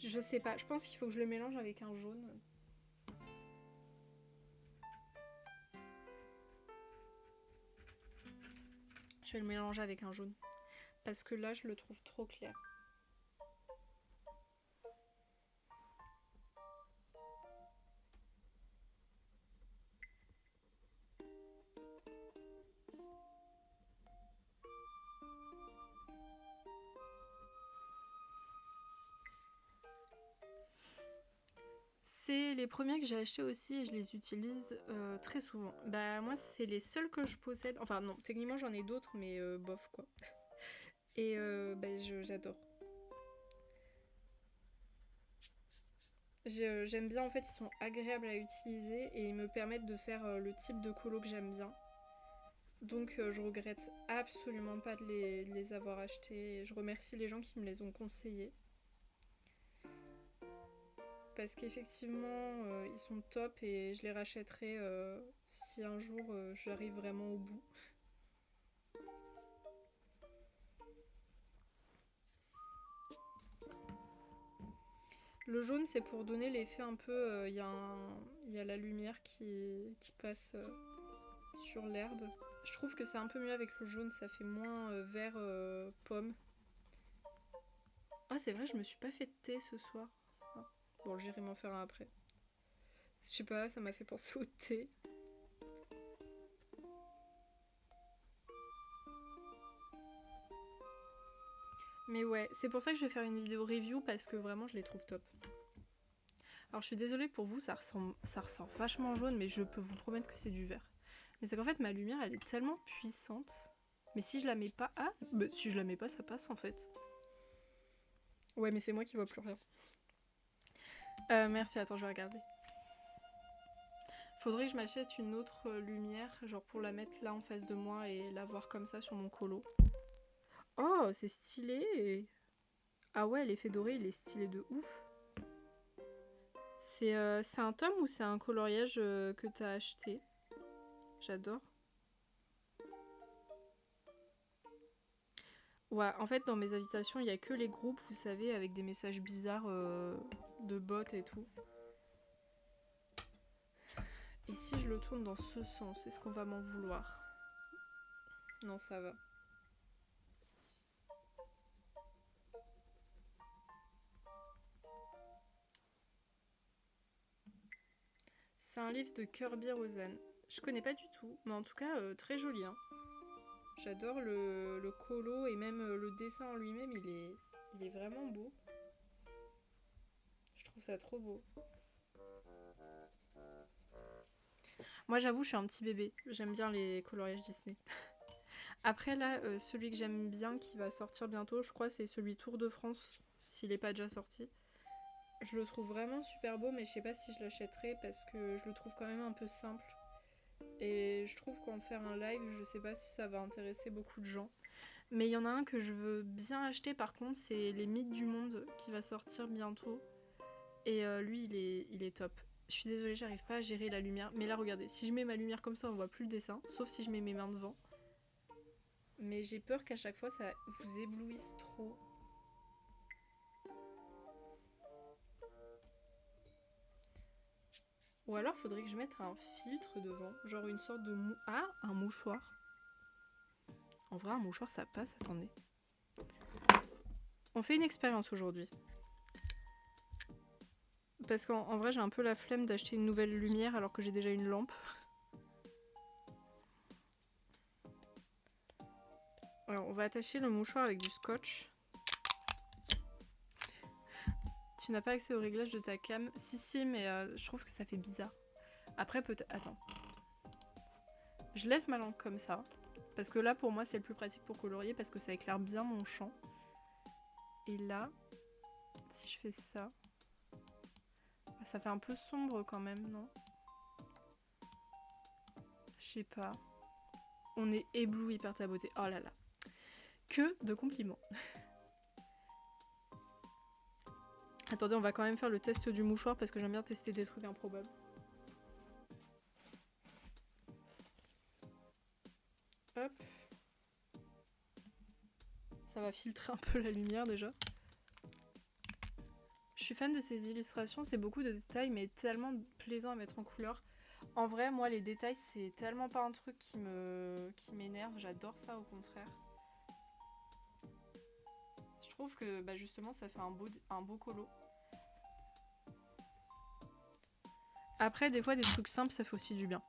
Je sais pas, je pense qu'il faut que je le mélange avec un jaune. Je vais le mélanger avec un jaune. Parce que là, je le trouve trop clair. C'est les premiers que j'ai achetés aussi et je les utilise très souvent. Bah moi c'est les seuls que je possède. Enfin non, techniquement j'en ai d'autres mais bof quoi. Et bah, j'adore. J'aime bien en fait, ils sont agréables à utiliser et ils me permettent de faire le type de colo que j'aime bien. Donc je regrette absolument pas de les avoir achetés. Je remercie les gens qui me les ont conseillés. Parce qu'effectivement ils sont top et je les rachèterai si un jour j'arrive vraiment au bout. Le jaune c'est pour donner l'effet un peu, il y a la lumière qui passe sur l'herbe. Je trouve que c'est un peu mieux avec le jaune, ça fait moins vert pomme. Ah c'est vrai, je me suis pas fait de thé ce soir. Ah. Bon, j'irai m'en faire un après. Je sais pas, ça m'a fait penser au thé. Mais ouais, c'est pour ça que je vais faire une vidéo review parce que vraiment je les trouve top. Alors je suis désolée pour vous, ça ressort vachement jaune, mais je peux vous promettre que c'est du vert. Mais c'est qu'en fait ma lumière elle est tellement puissante. Mais si je la mets pas... Ah bah, si je la mets pas ça passe en fait. Ouais mais c'est moi qui vois plus rien. Merci, attends je vais regarder. Faudrait que je m'achète une autre lumière, genre pour la mettre là en face de moi et la voir comme ça sur mon colo. Oh c'est stylé. Ah ouais l'effet doré il est stylé de ouf. C'est un tome ou c'est un coloriage que t'as acheté? J'adore. Ouais, en fait, dans mes invitations, il y a que les groupes, vous savez, avec des messages bizarres de bots et tout. Et si je le tourne dans ce sens, est-ce qu'on va m'en vouloir? Non, ça va. C'est un livre de Kirby Rosen. Je connais pas du tout, mais en tout cas, très joli. Hein. J'adore le colo et même le dessin en lui-même, il est vraiment beau. Je trouve ça trop beau. Moi, j'avoue, je suis un petit bébé. J'aime bien les coloriages Disney. Après, là, celui que j'aime bien qui va sortir bientôt, je crois, c'est celui Tour de France, s'il n'est pas déjà sorti. Je le trouve vraiment super beau, mais je sais pas si je l'achèterai parce que je le trouve quand même un peu simple. Et je trouve qu'en faire un live, je sais pas si ça va intéresser beaucoup de gens. Mais il y en a un que je veux bien acheter par contre, c'est Les Mythes du Monde qui va sortir bientôt. Et lui, il est top. Je suis désolée, j'arrive pas à gérer la lumière. Mais là, regardez, si je mets ma lumière comme ça, on voit plus le dessin. Sauf si je mets mes mains devant. Mais j'ai peur qu'à chaque fois, ça vous éblouisse trop. Ou alors, faudrait que je mette un filtre devant. Genre une sorte de Ah, un mouchoir. En vrai, un mouchoir, ça passe. Attendez. On fait une expérience aujourd'hui. Parce qu'en vrai, j'ai un peu la flemme d'acheter une nouvelle lumière alors que j'ai déjà une lampe. Alors, on va attacher le mouchoir avec du scotch. Tu n'as pas accès au réglage de ta cam. Si, mais je trouve que ça fait bizarre. Après, peut-être... Attends. Je laisse ma lampe comme ça. Parce que là, pour moi, c'est le plus pratique pour colorier parce que ça éclaire bien mon champ. Et là, si je fais ça... Ça fait un peu sombre quand même, non? Je sais pas. On est ébloui par ta beauté. Oh là là. Que de compliments. Attendez, on va quand même faire le test du mouchoir parce que j'aime bien tester des trucs improbables. Hop. Ça va filtrer un peu la lumière déjà. Je suis fan de ces illustrations, c'est beaucoup de détails mais tellement plaisant à mettre en couleur. En vrai, moi les détails c'est tellement pas un truc qui m'énerve, j'adore ça au contraire. Je trouve que bah, justement ça fait un beau colo. Après des fois des trucs simples ça fait aussi du bien.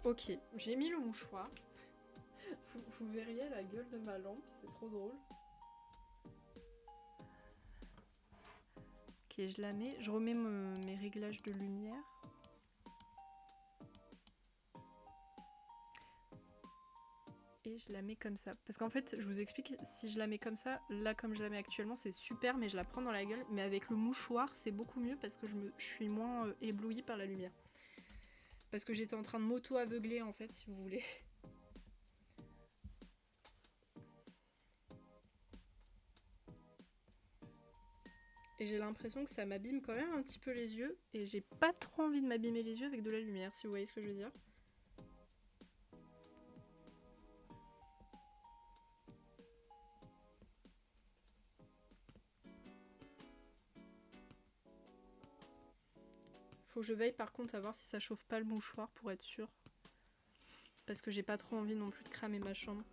Ok, j'ai mis le mouchoir. Vous verriez la gueule de ma lampe, c'est trop drôle. Ok, je la mets. Je remets mes réglages de lumière. Et je la mets comme ça. Parce qu'en fait, je vous explique, si je la mets comme ça, là comme je la mets actuellement, c'est super, mais je la prends dans la gueule. Mais avec le mouchoir, c'est beaucoup mieux parce que je suis moins éblouie par la lumière. Parce que j'étais en train de m'auto-aveugler en fait, si vous voulez. Et j'ai l'impression que ça m'abîme quand même un petit peu les yeux. Et j'ai pas trop envie de m'abîmer les yeux avec de la lumière, si vous voyez ce que je veux dire. Faut que je veille par contre à voir si ça chauffe pas le mouchoir pour être sûre. Parce que j'ai pas trop envie non plus de cramer ma chambre.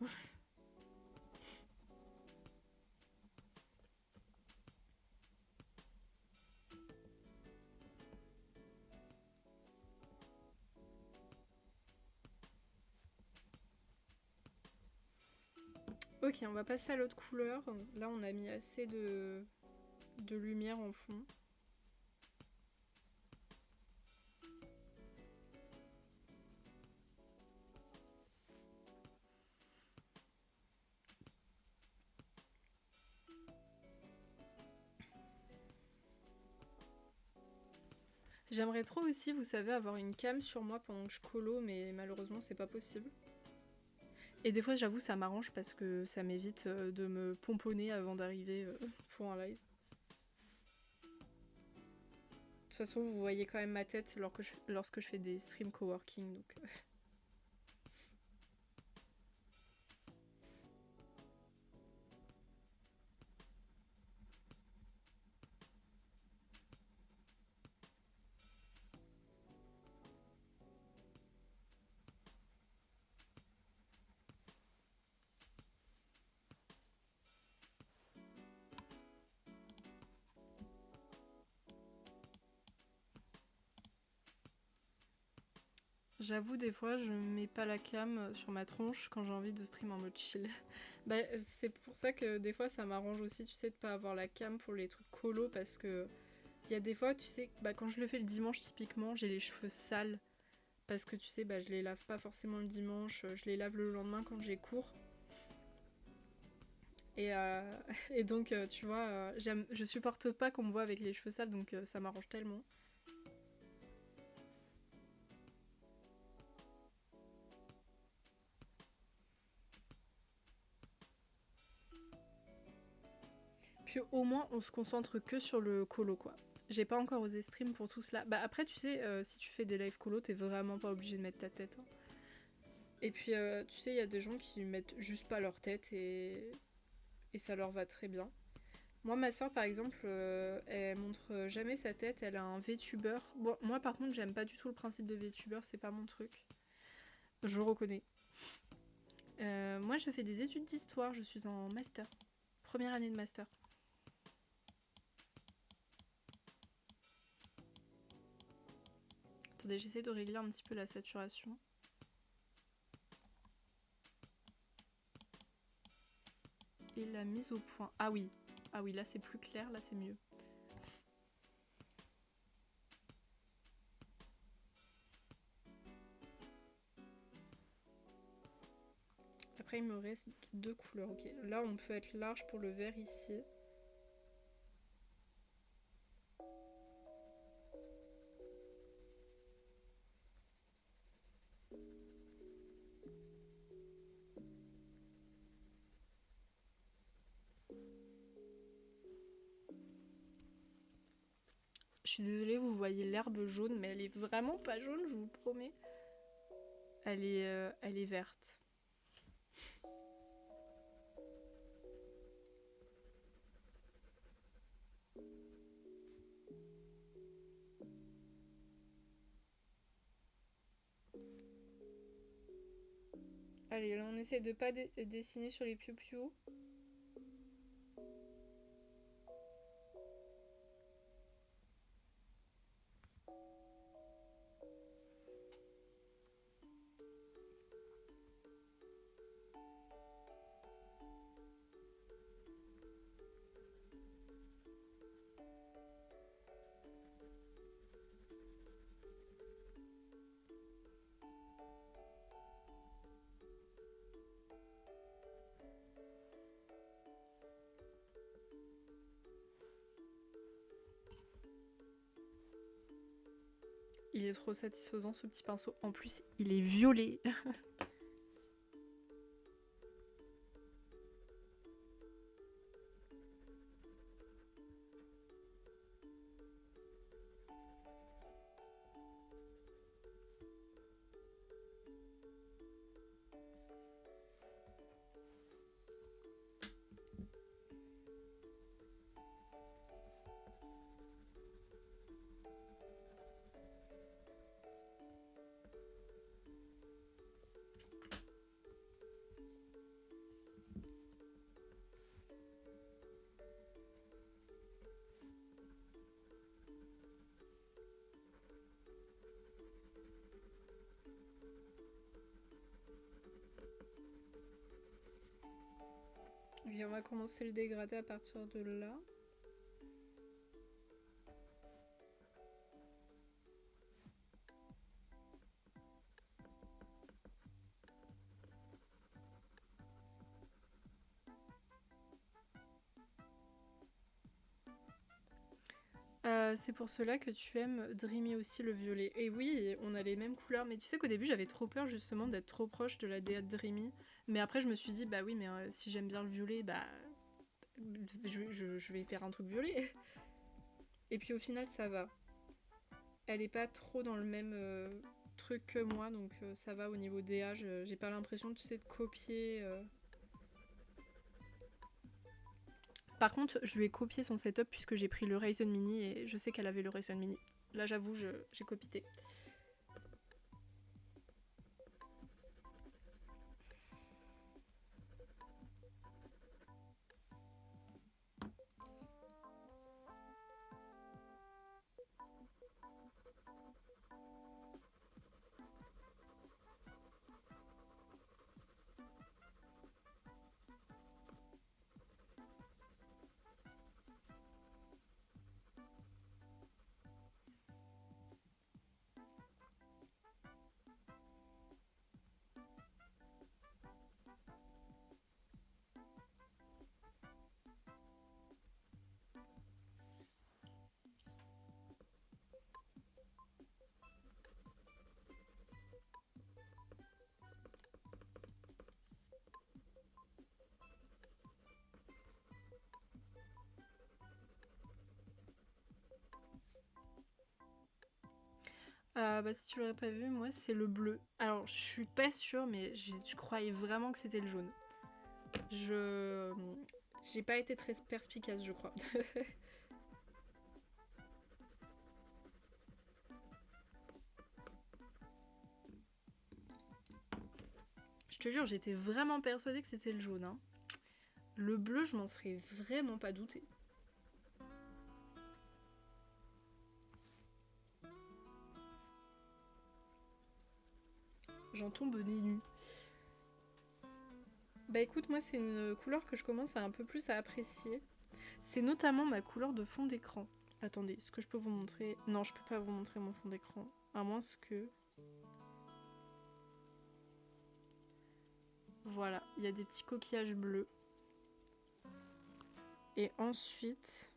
Ok, on va passer à l'autre couleur. Là, on a mis assez de lumière en fond. J'aimerais trop aussi, vous savez, avoir une cam sur moi pendant que je colo, mais malheureusement, c'est pas possible. Et des fois, j'avoue, ça m'arrange parce que ça m'évite de me pomponner avant d'arriver pour un live. De toute façon, vous voyez quand même ma tête lorsque je fais des streams coworking, donc... J'avoue, des fois, je mets pas la cam sur ma tronche quand j'ai envie de stream en mode chill. Bah, c'est pour ça que des fois, ça m'arrange aussi, tu sais, de pas avoir la cam pour les trucs colo, parce que il y a des fois, tu sais, bah, quand je le fais le dimanche, typiquement, j'ai les cheveux sales, parce que tu sais, bah, je les lave pas forcément le dimanche, je les lave le lendemain quand j'ai cours. Et, et donc, tu vois, je supporte pas qu'on me voit avec les cheveux sales, donc ça m'arrange tellement. Puis au moins, on se concentre que sur le colo, quoi. J'ai pas encore osé stream pour tout cela. Bah après, tu sais, si tu fais des live colo, t'es vraiment pas obligé de mettre ta tête. Hein. Et puis, tu sais, il y a des gens qui mettent juste pas leur tête et ça leur va très bien. Moi, ma soeur, par exemple, elle montre jamais sa tête, elle a un VTuber. Bon, moi, par contre, j'aime pas du tout le principe de VTuber, c'est pas mon truc. Je reconnais. Moi, je fais des études d'histoire, je suis en master. Première année de master. Attendez, j'essaie de régler un petit peu la saturation. Et la mise au point. Ah oui, Ah oui, là c'est plus clair, là c'est mieux. Après il me reste 2 couleurs, ok. Là on peut être large pour le vert ici. Je suis désolée, vous voyez l'herbe jaune, mais elle est vraiment pas jaune, je vous promets. Elle est verte. Allez, là on essaie de pas dessiner sur les piou-piou. Il est trop satisfaisant ce petit pinceau. En plus, il est violet. Et on va commencer le dégradé à partir de là. C'est pour cela que tu aimes Dreamy aussi le violet. Et oui, on a les mêmes couleurs, mais tu sais qu'au début j'avais trop peur justement d'être trop proche de la DA de Dreamy. Mais après je me suis dit, bah oui, mais si j'aime bien le violet, bah je vais faire un truc violet. Et puis au final ça va. Elle est pas trop dans le même truc que moi, donc ça va au niveau DA. J'ai pas l'impression, tu sais, de copier. Par contre, je lui ai copié son setup puisque j'ai pris le Ryzen Mini et je sais qu'elle avait le Ryzen Mini. Là, j'avoue, j'ai copité. Bah si tu l'aurais pas vu, moi c'est le bleu. Alors je suis pas sûre, mais je croyais vraiment que c'était le jaune. J'ai pas été très perspicace, je crois. Je te jure, j'étais vraiment persuadée que c'était le jaune. Hein. Le bleu, je m'en serais vraiment pas douté. J'en tombe des nues. Bah écoute, moi c'est une couleur que je commence à un peu plus à apprécier. C'est notamment ma couleur de fond d'écran. Attendez, est-ce que je peux vous montrer? Non, je peux pas vous montrer mon fond d'écran. À moins que... Voilà, il y a des petits coquillages bleus. Et ensuite...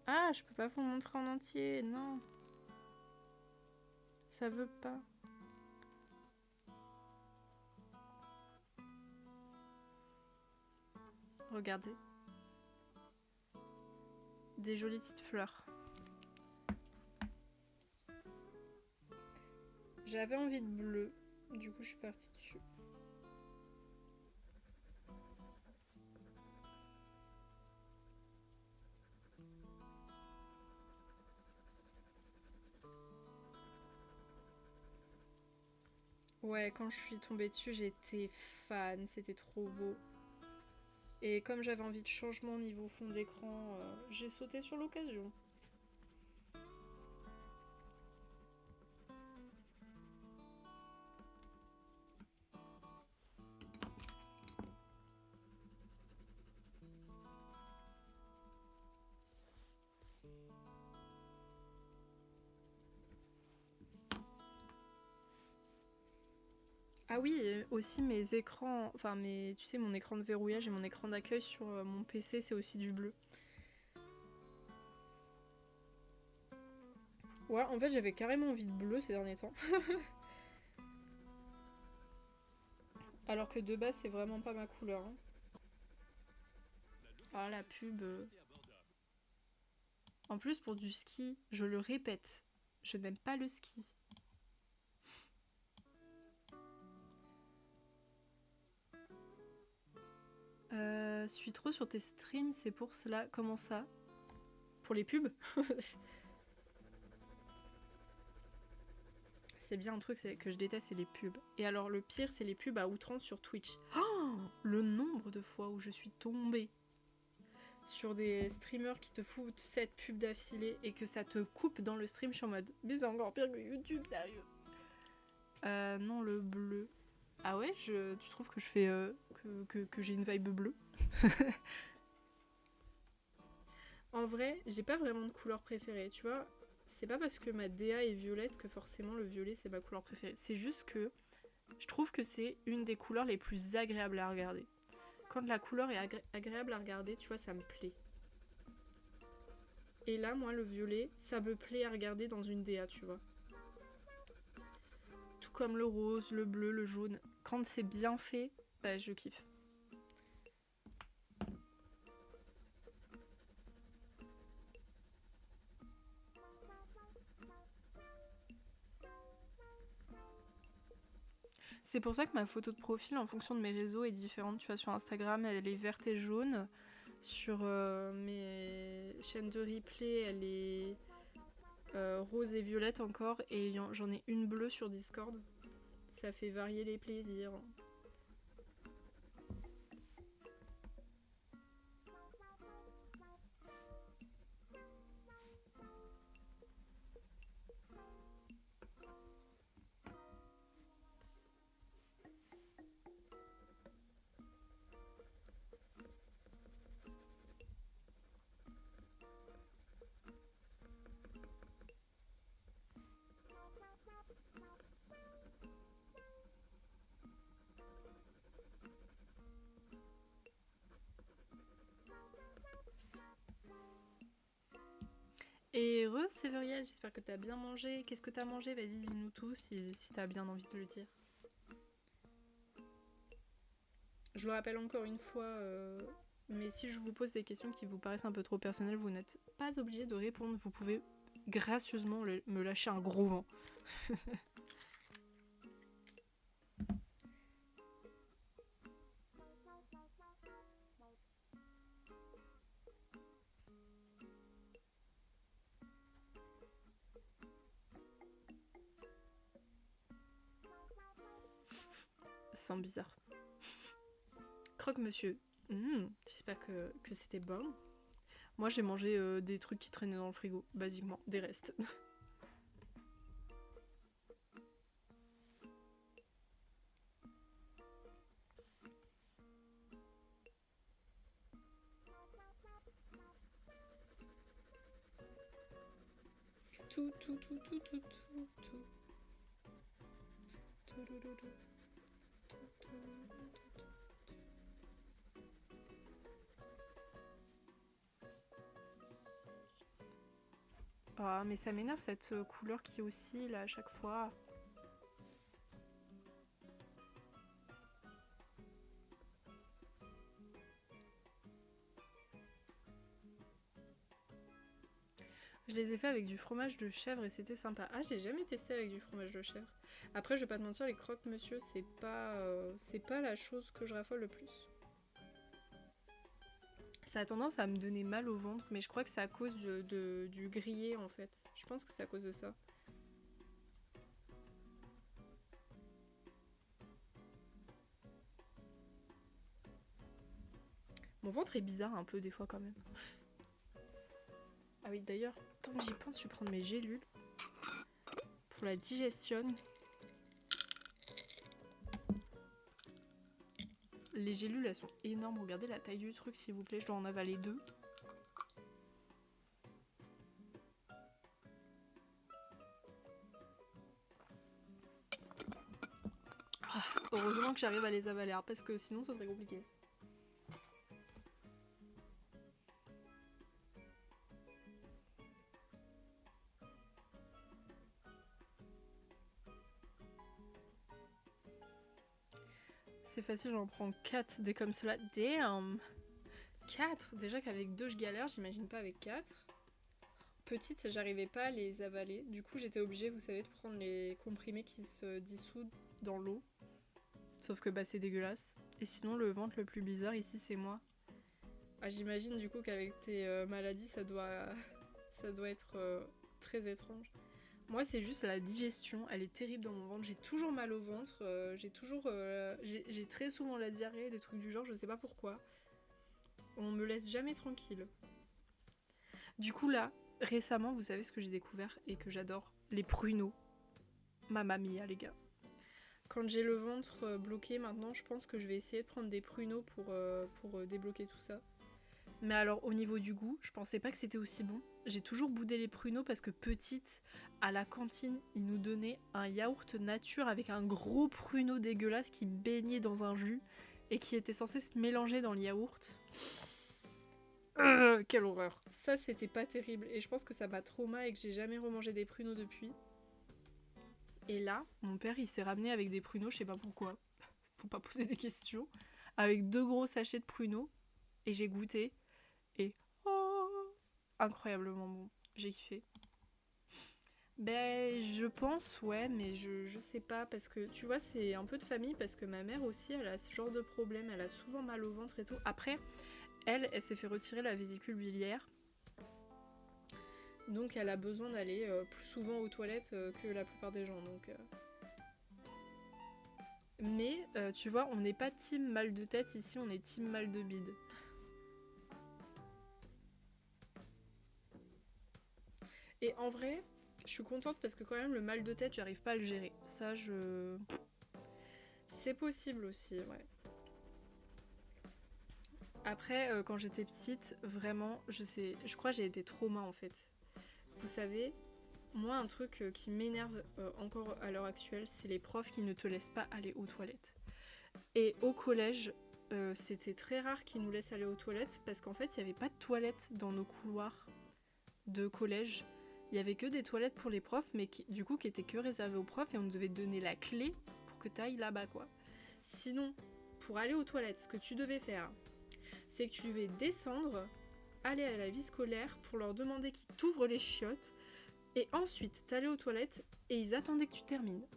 Ah, je peux pas vous montrer en entier, non. Ça veut pas. Regardez. Des jolies petites fleurs. J'avais envie de bleu, du coup je suis partie dessus. Ouais, quand je suis tombée dessus, j'étais fan, c'était trop beau. Et comme j'avais envie de changement niveau fond d'écran, j'ai sauté sur l'occasion. Ah oui, et aussi mes écrans, enfin tu sais, mon écran de verrouillage et mon écran d'accueil sur mon PC, c'est aussi du bleu. Ouais, en fait, j'avais carrément envie de bleu ces derniers temps. Alors que de base, c'est vraiment pas ma couleur. Hein. Ah, la pub. En plus, pour du ski, je le répète, je n'aime pas le ski. Suis trop sur tes streams, c'est pour cela. Comment ça? Pour les pubs? C'est bien un truc que je déteste, c'est les pubs. Et alors le pire, c'est les pubs à outrance sur Twitch. Oh, le nombre de fois où je suis tombée sur des streamers qui te foutent cette pub d'affilée et que ça te coupe dans le stream, je suis en mode mais c'est encore pire que YouTube, sérieux. Non, le bleu. Ah ouais, tu trouves que je fais que j'ai une vibe bleue? En vrai, j'ai pas vraiment de couleur préférée, tu vois. C'est pas parce que ma DA est violette que forcément le violet c'est ma couleur préférée. C'est juste que je trouve que c'est une des couleurs les plus agréables à regarder. Quand la couleur est agréable à regarder, tu vois, ça me plaît. Et là, moi, le violet, ça me plaît à regarder dans une DA, tu vois. Tout comme le rose, le bleu, le jaune. Quand c'est bien fait, bah, je kiffe. C'est pour ça que ma photo de profil, en fonction de mes réseaux, est différente. Tu vois, sur Instagram, elle est verte et jaune. Sur mes chaînes de replay, elle est rose et violette encore. Et j'en ai une bleue sur Discord. Ça fait varier les plaisirs. Et heureux, Séveriel, j'espère que t'as bien mangé. Qu'est-ce que t'as mangé? Vas-y, dis-nous tous si t'as bien envie de le dire. Je le rappelle encore une fois, mais si je vous pose des questions qui vous paraissent un peu trop personnelles, vous n'êtes pas obligé de répondre. Vous pouvez gracieusement me lâcher un gros vent. Ça sent bizarre. Croque-monsieur. J'espère que c'était bon. Moi, j'ai mangé des trucs qui traînaient dans le frigo, basiquement, des restes. tout. Ah, mais ça m'énerve cette couleur qui oscille à chaque fois. Je les ai fait avec du fromage de chèvre et c'était sympa. Ah, j'ai jamais testé avec du fromage de chèvre. Après, je vais pas te mentir, les croque-monsieur, c'est pas la chose que je raffole le plus. Ça a tendance à me donner mal au ventre, mais je crois que c'est à cause du grillé en fait. Je pense que c'est à cause de ça. Mon ventre est bizarre un peu des fois quand même. Ah oui, d'ailleurs, tant que j'y pense, je vais prendre mes gélules pour la digestion. Les gélules, elles sont énormes. Regardez la taille du truc, s'il vous plaît. Je dois en avaler 2. Ah, heureusement que j'arrive à les avaler, parce que sinon, ça serait compliqué. C'est facile, j'en prends 4 des comme cela. Damn! 4! Déjà qu'avec 2 je galère, j'imagine pas avec 4. Petite, j'arrivais pas à les avaler. Du coup, j'étais obligée, vous savez, de prendre les comprimés qui se dissoudent dans l'eau. Sauf que bah c'est dégueulasse. Et sinon, le ventre le plus bizarre ici, c'est moi. Ah, j'imagine du coup qu'avec tes maladies, ça doit être très étrange. Moi, c'est juste la digestion, elle est terrible dans mon ventre. J'ai toujours mal au ventre, j'ai très souvent la diarrhée, des trucs du genre, je sais pas pourquoi. On me laisse jamais tranquille. Du coup là, récemment, vous savez ce que j'ai découvert et que j'adore, les pruneaux. Mamma mia les gars. Quand j'ai le ventre bloqué maintenant, je pense que je vais essayer de prendre des pruneaux pour débloquer tout ça. Mais alors au niveau du goût, je pensais pas que c'était aussi bon. J'ai toujours boudé les pruneaux parce que petite, à la cantine, ils nous donnaient un yaourt nature avec un gros pruneau dégueulasse qui baignait dans un jus et qui était censé se mélanger dans le yaourt. Quelle horreur. Ça c'était pas terrible et je pense que ça m'a trauma et que j'ai jamais remangé des pruneaux depuis. Et là, mon père il s'est ramené avec des pruneaux, je sais pas pourquoi. Faut pas poser des questions. Avec 2 gros sachets de pruneaux et j'ai goûté. Et oh, incroyablement bon, j'ai kiffé. Ben je pense ouais, mais je sais pas parce que tu vois c'est un peu de famille parce que ma mère aussi elle a ce genre de problème, elle a souvent mal au ventre et tout. Après elle s'est fait retirer la vésicule biliaire, donc elle a besoin d'aller plus souvent aux toilettes que la plupart des gens donc. Mais tu vois on n'est pas team mal de tête ici, on est team mal de bide. Et en vrai, je suis contente parce que quand même le mal de tête, j'arrive pas à le gérer. Ça, c'est possible aussi, ouais. Après, quand j'étais petite, vraiment, je crois que j'ai été trauma en fait. Vous savez, moi un truc qui m'énerve encore à l'heure actuelle, c'est les profs qui ne te laissent pas aller aux toilettes. Et au collège, c'était très rare qu'ils nous laissent aller aux toilettes parce qu'en fait, il n'y avait pas de toilettes dans nos couloirs de collège. Il y avait que des toilettes pour les profs, mais qui étaient que réservées aux profs et on devait te donner la clé pour que tu ailles là-bas, quoi. Sinon, pour aller aux toilettes, ce que tu devais faire, c'est que tu devais descendre, aller à la vie scolaire pour leur demander qu'ils t'ouvrent les chiottes et ensuite t'allais aux toilettes et ils attendaient que tu termines.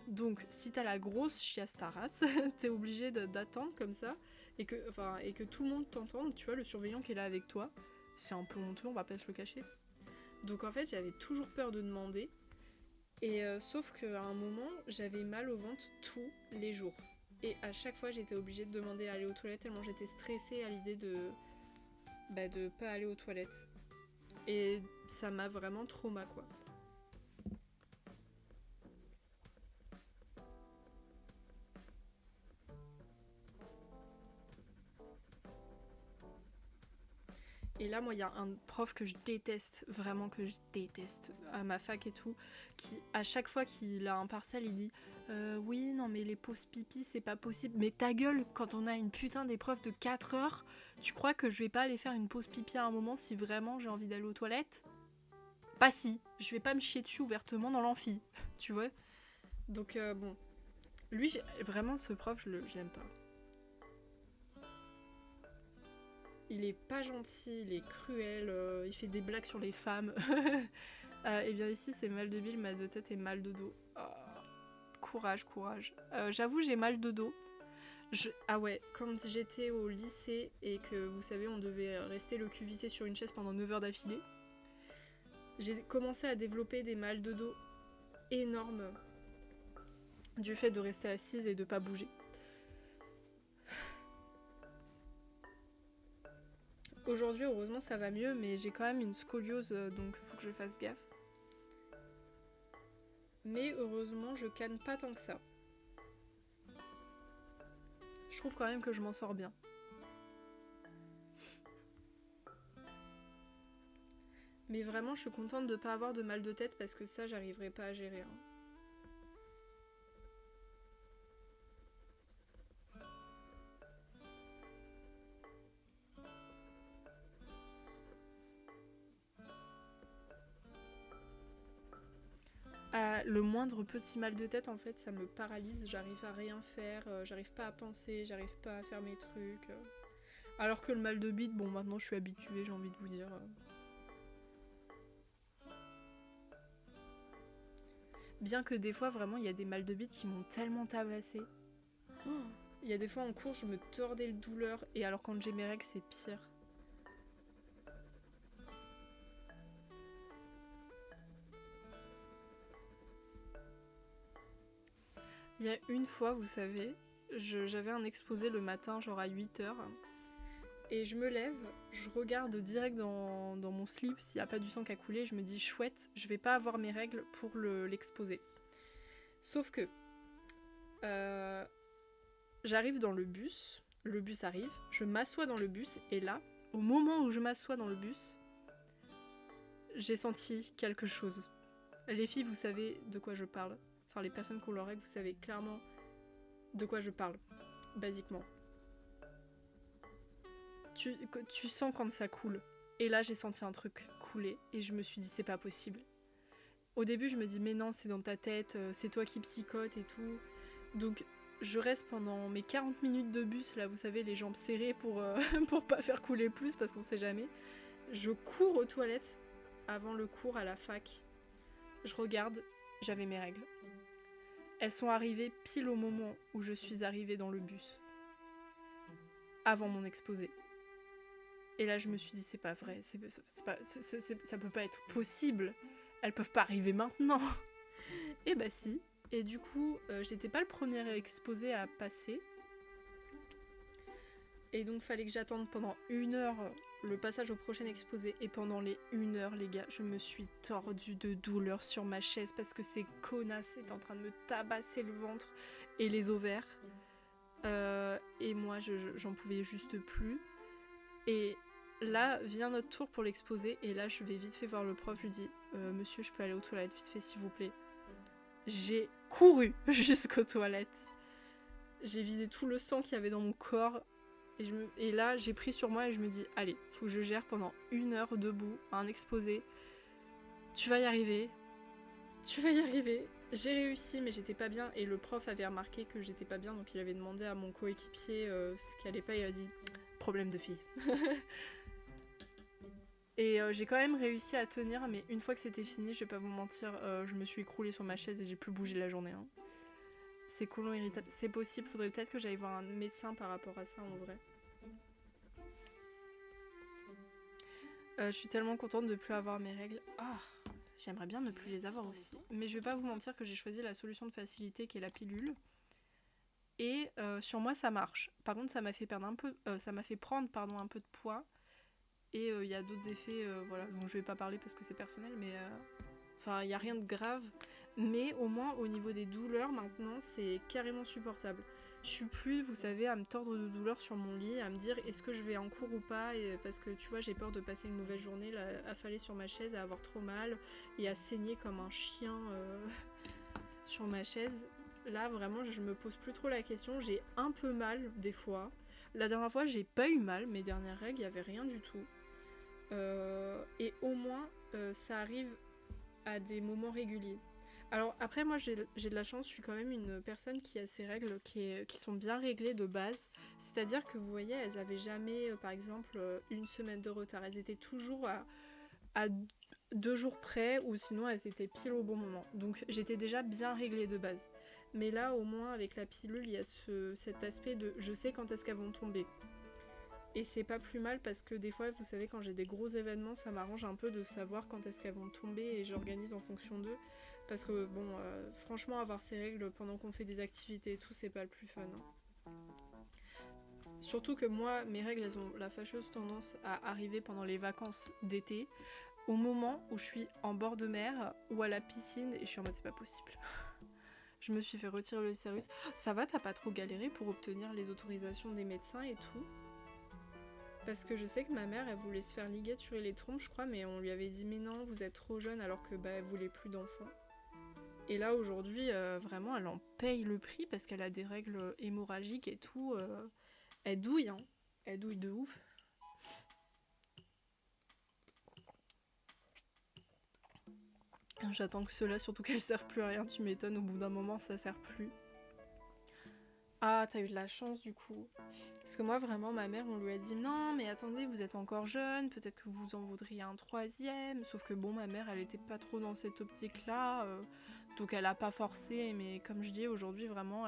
Donc, si t'as la grosse chiasse ta race, t'es obligé d'attendre comme ça et que tout le monde t'entende, tu vois, le surveillant qui est là avec toi. C'est un peu honteux, on va pas se le cacher. Donc en fait j'avais toujours peur de demander et sauf qu'à un moment j'avais mal au ventre tous les jours et à chaque fois j'étais obligée de demander à aller aux toilettes tellement j'étais stressée à l'idée de pas aller aux toilettes et ça m'a vraiment trauma quoi. Et là là, moi, il y a un prof que je déteste, vraiment que je déteste, à ma fac et tout, qui, à chaque fois qu'il a un partiel, il dit oui, non, mais les pauses pipi, c'est pas possible. Mais ta gueule, quand on a une putain d'épreuve de 4 heures, tu crois que je vais pas aller faire une pause pipi à un moment si vraiment j'ai envie d'aller aux toilettes ? Pas si, je vais pas me chier dessus ouvertement dans l'amphi, tu vois. Donc, bon. Lui, vraiment, ce prof, je l'aime pas. Il est pas gentil, il est cruel, il fait des blagues sur les femmes. Et bien ici, c'est mal de bile, mal de tête et mal de dos. Oh, courage, courage. J'avoue, j'ai mal de dos. Ah ouais, quand j'étais au lycée et que, vous savez, on devait rester le cul vissé sur une chaise pendant 9 heures d'affilée, j'ai commencé à développer des mal de dos énormes du fait de rester assise et de pas bouger. Aujourd'hui, heureusement, ça va mieux, mais j'ai quand même une scoliose, donc il faut que je fasse gaffe. Mais heureusement, je canne pas tant que ça. Je trouve quand même que je m'en sors bien. Mais vraiment, je suis contente de pas avoir de mal de tête parce que ça, j'arriverai pas à gérer. Hein. Le moindre petit mal de tête, en fait, ça me paralyse. J'arrive à rien faire, j'arrive pas à penser, j'arrive pas à faire mes trucs. Alors que le mal de bite, bon, maintenant je suis habituée, j'ai envie de vous dire. Bien que des fois, vraiment, il y a des mal de bite qui m'ont tellement tabassé. Il y a des fois en cours, je me tordais le douleur, et alors quand j'ai mes règles, c'est pire. Il y a une fois, vous savez, j'avais un exposé le matin, genre à 8h, et je me lève, je regarde direct dans mon slip s'il n'y a pas du sang qui a coulé, je me dis chouette, je vais pas avoir mes règles pour l'exposé. Sauf que j'arrive dans le bus arrive, je m'assois dans le bus, et là, au moment où je m'assois dans le bus, j'ai senti quelque chose. Les filles, vous savez de quoi je parle. Enfin, les personnes qui ont leurs règles, vous savez clairement de quoi je parle, basiquement. Tu sens quand ça coule. Et là, j'ai senti un truc couler, et je me suis dit, c'est pas possible. Au début, je me dis, mais non, c'est dans ta tête, c'est toi qui psychote et tout. Donc, je reste pendant mes 40 minutes de bus, là, vous savez, les jambes serrées pour pas faire couler plus, parce qu'on sait jamais. Je cours aux toilettes avant le cours à la fac. Je regarde, j'avais mes règles. Elles sont arrivées pile au moment où je suis arrivée dans le bus. Avant mon exposé. Et là, je me suis dit, c'est pas vrai, ça peut pas être possible. Elles peuvent pas arriver maintenant. Et bah si. Et du coup, j'étais pas le premier exposé à passer. Et donc, fallait que j'attende pendant 1 heure le passage au prochain exposé. Et pendant les 1 heure, les gars, je me suis tordue de douleur sur ma chaise parce que ces connasses étaient en train de me tabasser le ventre et les ovaires. Et moi, j'en pouvais juste plus. Et là, vient notre tour pour l'exposé. Et là, je vais vite fait voir le prof. Je lui dis, monsieur, je peux aller aux toilettes vite fait, s'il vous plaît. J'ai couru jusqu'aux toilettes. J'ai vidé tout le sang qu'il y avait dans mon corps. Et là, j'ai pris sur moi et je me dis, allez, faut que je gère pendant 1 heure debout un exposé. Tu vas y arriver. Tu vas y arriver. J'ai réussi, mais j'étais pas bien. Et le prof avait remarqué que j'étais pas bien, donc il avait demandé à mon coéquipier ce qui allait pas. Il a dit, problème de fille. Et j'ai quand même réussi à tenir, mais une fois que c'était fini, je vais pas vous mentir, je me suis écroulée sur ma chaise et j'ai plus bougé la journée. Hein. C'est colon irritable. C'est possible, faudrait peut-être que j'aille voir un médecin par rapport à ça en vrai. Je suis tellement contente de plus avoir mes règles. Ah, j'aimerais bien ne plus les avoir aussi. Mais je vais pas vous mentir que j'ai choisi la solution de facilité qui est la pilule. Et sur moi ça marche. Par contre ça m'a fait prendre un peu de poids. Et il y a d'autres effets, voilà, dont je vais pas parler parce que c'est personnel, mais enfin, il n'y a rien de grave. Mais au moins, au niveau des douleurs, maintenant, c'est carrément supportable. Je suis plus, vous savez, à me tordre de douleur sur mon lit, à me dire est-ce que je vais en cours ou pas, et parce que tu vois, j'ai peur de passer une mauvaise journée, là, affalée sur ma chaise, à avoir trop mal et à saigner comme un chien sur ma chaise. Là, vraiment, je me pose plus trop la question. J'ai un peu mal des fois. La dernière fois, j'ai pas eu mal. Mes dernières règles, il y avait rien du tout. Et au moins, ça arrive à des moments réguliers. Alors après, moi j'ai de la chance, je suis quand même une personne qui a ses règles qui sont bien réglées de base. C'est-à-dire que vous voyez, elles avaient jamais, par exemple, une semaine de retard. Elles étaient toujours à 2 jours près, ou sinon elles étaient pile au bon moment. Donc j'étais déjà bien réglée de base. Mais là, au moins, avec la pilule, il y a cet aspect de je sais quand est-ce qu'elles vont tomber. Et c'est pas plus mal parce que des fois, vous savez, quand j'ai des gros événements, ça m'arrange un peu de savoir quand est-ce qu'elles vont tomber et j'organise en fonction d'eux. Parce que bon, franchement, avoir ces règles pendant qu'on fait des activités et tout, c'est pas le plus fun. Hein. Surtout que moi, mes règles, elles ont la fâcheuse tendance à arriver pendant les vacances d'été, au moment où je suis en bord de mer ou à la piscine et je suis en mode c'est pas possible. Je me suis fait retirer le utérus. Ça va, t'as pas trop galéré pour obtenir les autorisations des médecins et tout? Parce que je sais que ma mère, elle voulait se faire ligaturer les trompes, je crois, mais on lui avait dit mais non, vous êtes trop jeune, alors que elle voulait plus d'enfants. Et là aujourd'hui, vraiment, elle en paye le prix parce qu'elle a des règles hémorragiques et tout. Elle douille, hein. Elle douille de ouf. J'attends que cela, surtout qu'elles servent plus à rien, tu m'étonnes, au bout d'un moment ça sert plus. Ah, t'as eu de la chance du coup. Parce que moi vraiment ma mère on lui a dit non mais attendez vous êtes encore jeune, peut-être que vous en voudriez un troisième. Sauf que bon ma mère elle était pas trop dans cette optique là. Donc elle a pas forcé mais comme je dis aujourd'hui vraiment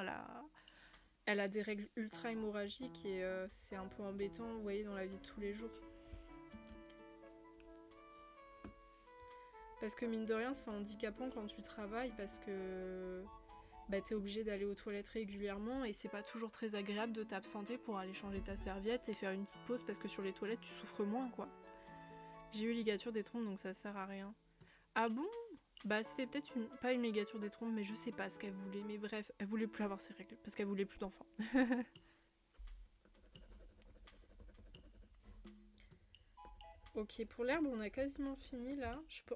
elle a des règles ultra hémorragiques et c'est un peu embêtant vous voyez dans la vie de tous les jours. Parce que mine de rien c'est handicapant quand tu travailles parce que t'es obligé d'aller aux toilettes régulièrement et c'est pas toujours très agréable de t'absenter pour aller changer ta serviette et faire une petite pause parce que sur les toilettes tu souffres moins quoi. J'ai eu ligature des trompes donc ça sert à rien. Ah bon? Bah c'était peut-être pas une ligature des trompes mais je sais pas ce qu'elle voulait mais bref, elle voulait plus avoir ses règles parce qu'elle voulait plus d'enfants. Ok, pour l'herbe on a quasiment fini là.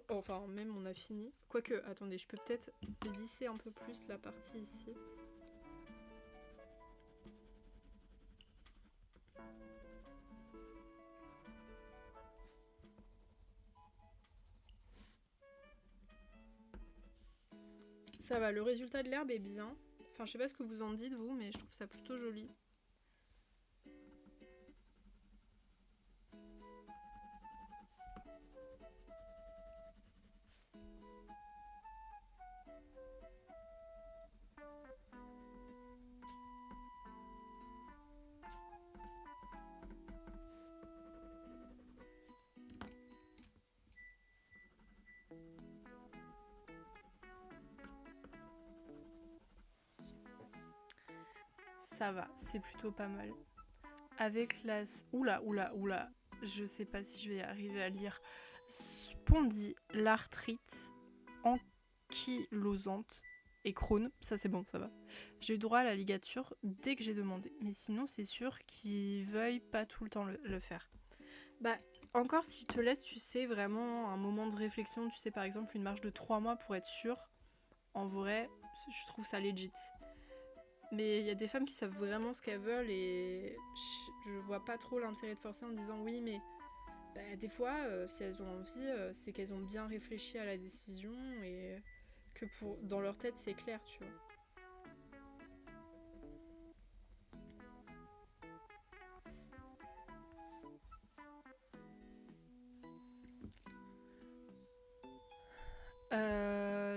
Enfin même on a fini. Quoique, attendez, je peux peut-être lisser un peu plus la partie ici. Ça va, le résultat de l'herbe est bien. Enfin, je sais pas ce que vous en dites, vous, mais je trouve ça plutôt joli. Ça va, c'est plutôt pas mal. Avec la... Oula. Je sais pas si je vais arriver à lire. Spondylarthrite ankylosante et Crohn. Ça c'est bon, ça va. J'ai eu droit à la ligature dès que j'ai demandé. Mais sinon, c'est sûr qu'ils veuillent pas tout le temps le faire. Bah, encore s'ils te laissent, tu sais, vraiment un moment de réflexion. Tu sais, par exemple, une marge de 3 mois pour être sûr. En vrai, je trouve ça legit. Mais il y a des femmes qui savent vraiment ce qu'elles veulent et je vois pas trop l'intérêt de forcer en disant oui mais des fois si elles ont envie c'est qu'elles ont bien réfléchi à la décision et que dans leur tête c'est clair tu vois.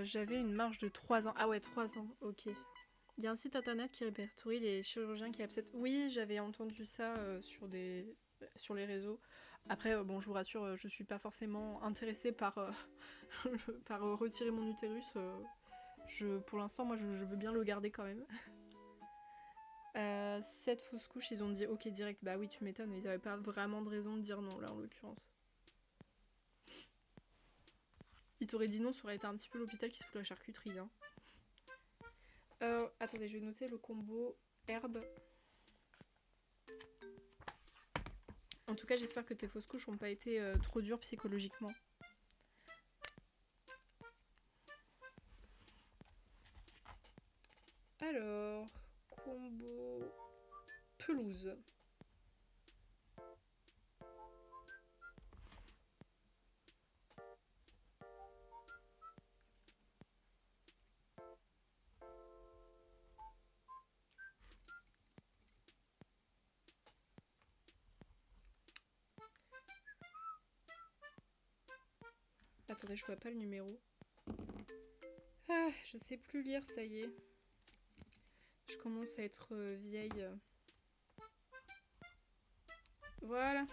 J'avais une marge de 3 ans. Ah ouais 3 ans, ok. Il y a un site internet qui répertorie les chirurgiens qui absètent. Oui, j'avais entendu ça sur les réseaux. Après, bon, je vous rassure, je suis pas forcément intéressée par, par retirer mon utérus. Pour l'instant, moi, je veux bien le garder quand même. 7 fausses couches, ils ont dit ok direct. Bah oui, tu m'étonnes, ils avaient pas vraiment de raison de dire non, là, en l'occurrence. Ils t'auraient dit non, ça aurait été un petit peu l'hôpital qui se fout la charcuterie. Hein. Attendez, je vais noter le combo herbe. En tout cas, j'espère que tes fausses couches n'ont pas été trop dures psychologiquement. Alors, combo pelouse. Attendez, je vois pas le numéro. Ah, je sais plus lire, ça y est. Je commence à être vieille. Voilà.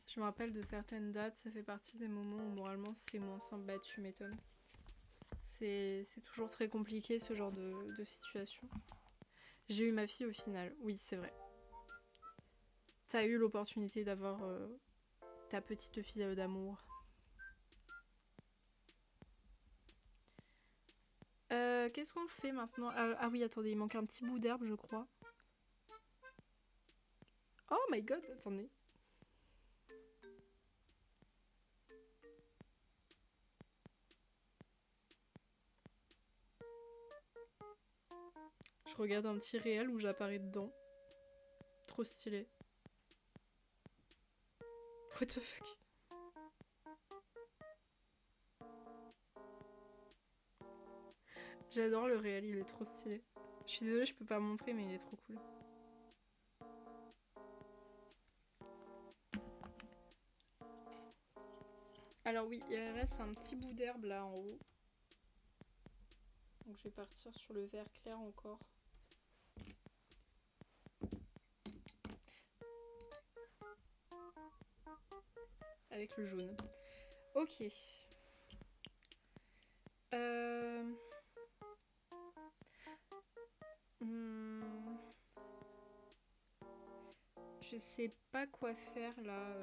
Je me rappelle de certaines dates, ça fait partie des moments où moralement c'est moins simple. Bah tu m'étonnes. C'est toujours très compliqué ce genre de situation. J'ai eu ma fille au final, oui c'est vrai. T'as eu l'opportunité d'avoir ta petite fille d'amour. Qu'est-ce qu'on fait maintenant? Ah oui, attendez, il manque un petit bout d'herbe, je crois. Oh my god, attendez. Je regarde un petit réel où j'apparais dedans. Trop stylé. What the fuck? J'adore le réel, il est trop stylé. Je suis désolée, je peux pas montrer, mais il est trop cool. Alors oui, il reste un petit bout d'herbe là en haut. Donc je vais partir sur le vert clair encore. Avec le jaune. Ok. Je sais pas quoi faire là.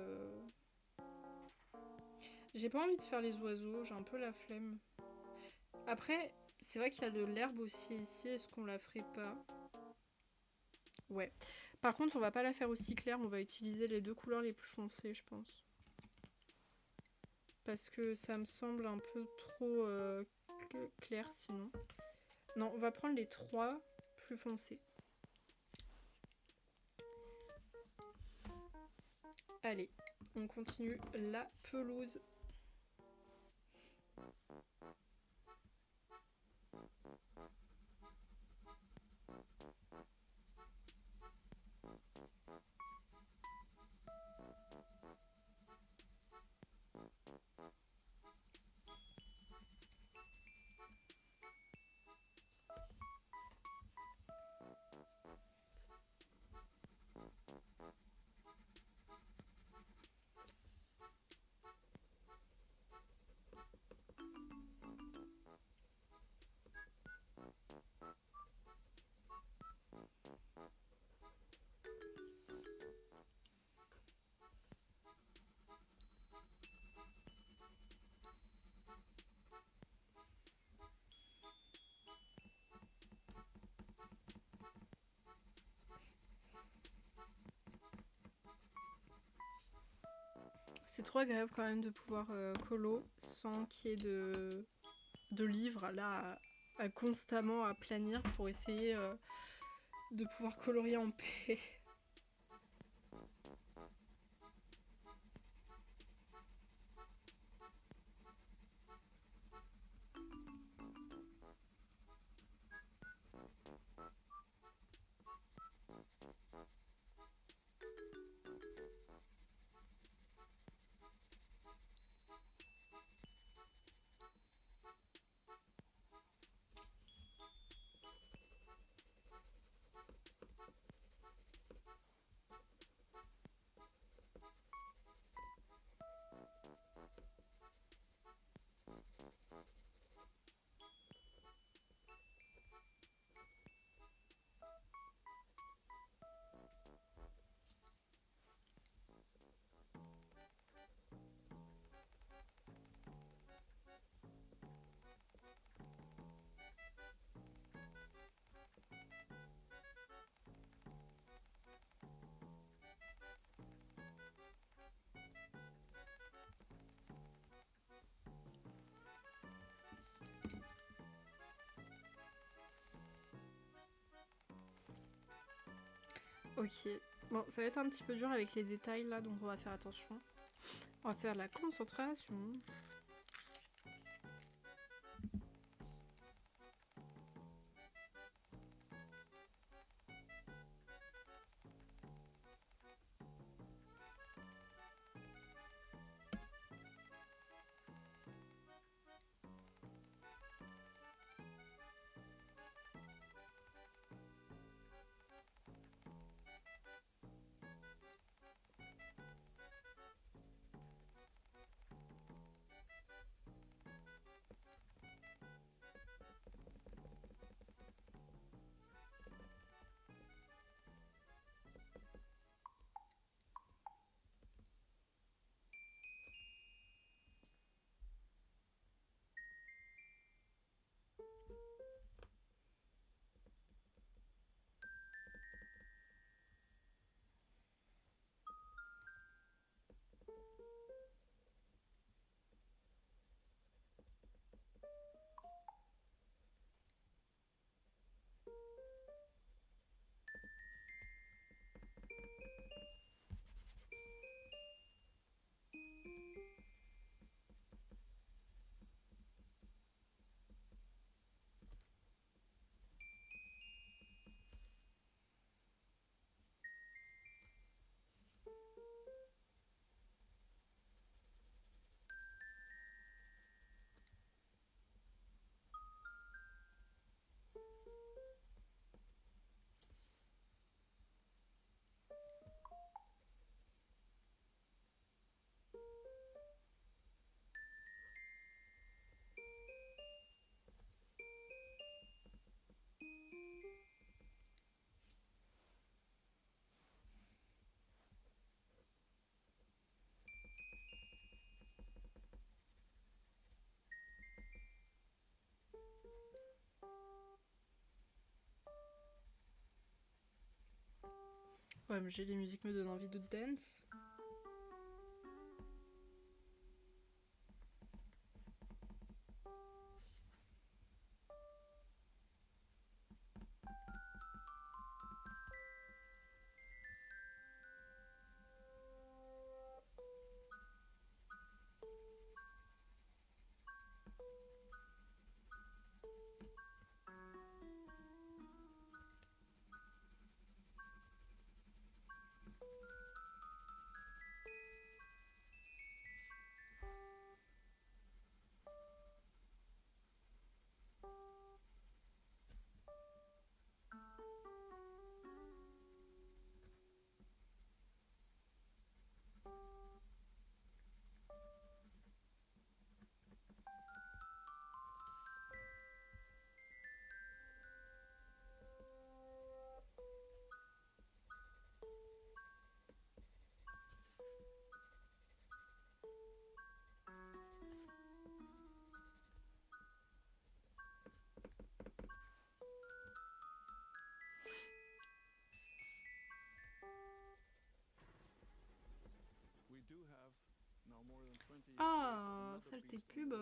J'ai pas envie de faire les oiseaux, j'ai un peu la flemme. Après, c'est vrai qu'il y a de l'herbe aussi ici, est-ce qu'on la ferait pas? Ouais. Par contre, on va pas la faire aussi claire, on va utiliser les deux couleurs les plus foncées, je pense. Parce que ça me semble un peu trop clair sinon. Non, on va prendre les trois plus foncés. Allez, on continue la pelouse. C'est trop agréable quand même de pouvoir colo sans qu'il y ait de livres là à constamment à planir pour essayer de pouvoir colorier en paix. Ok. Bon, ça va être un petit peu dur avec les détails là, donc on va faire attention. On va faire la concentration. Ouais, mais les musiques me donnent envie de dance. Ah, saleté de pub.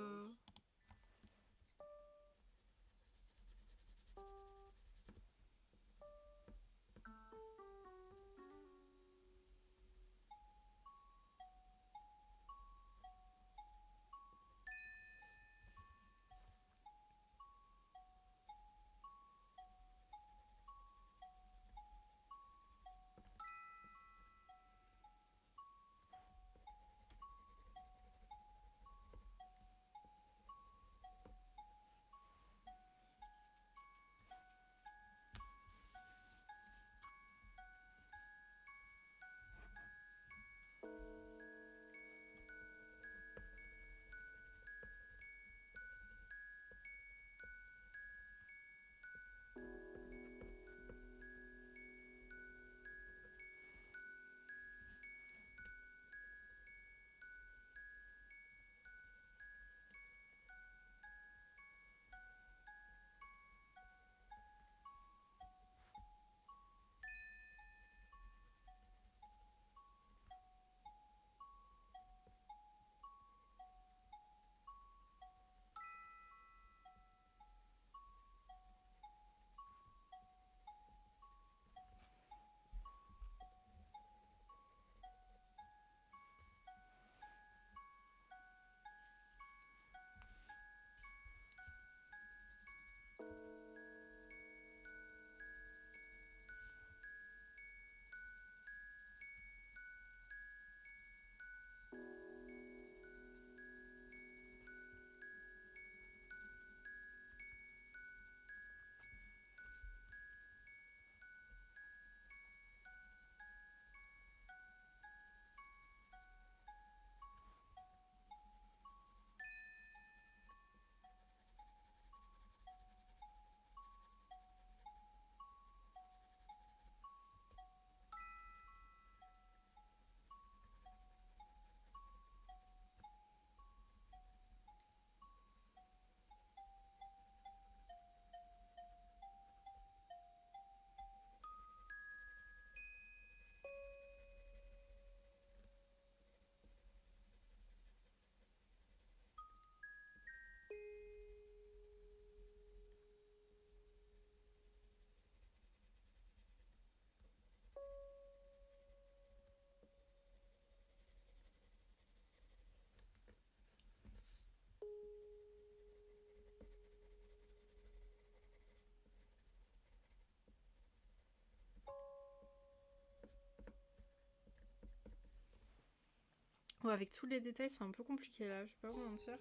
Ouais, avec tous les détails, c'est un peu compliqué là, je vais pas vous mentir.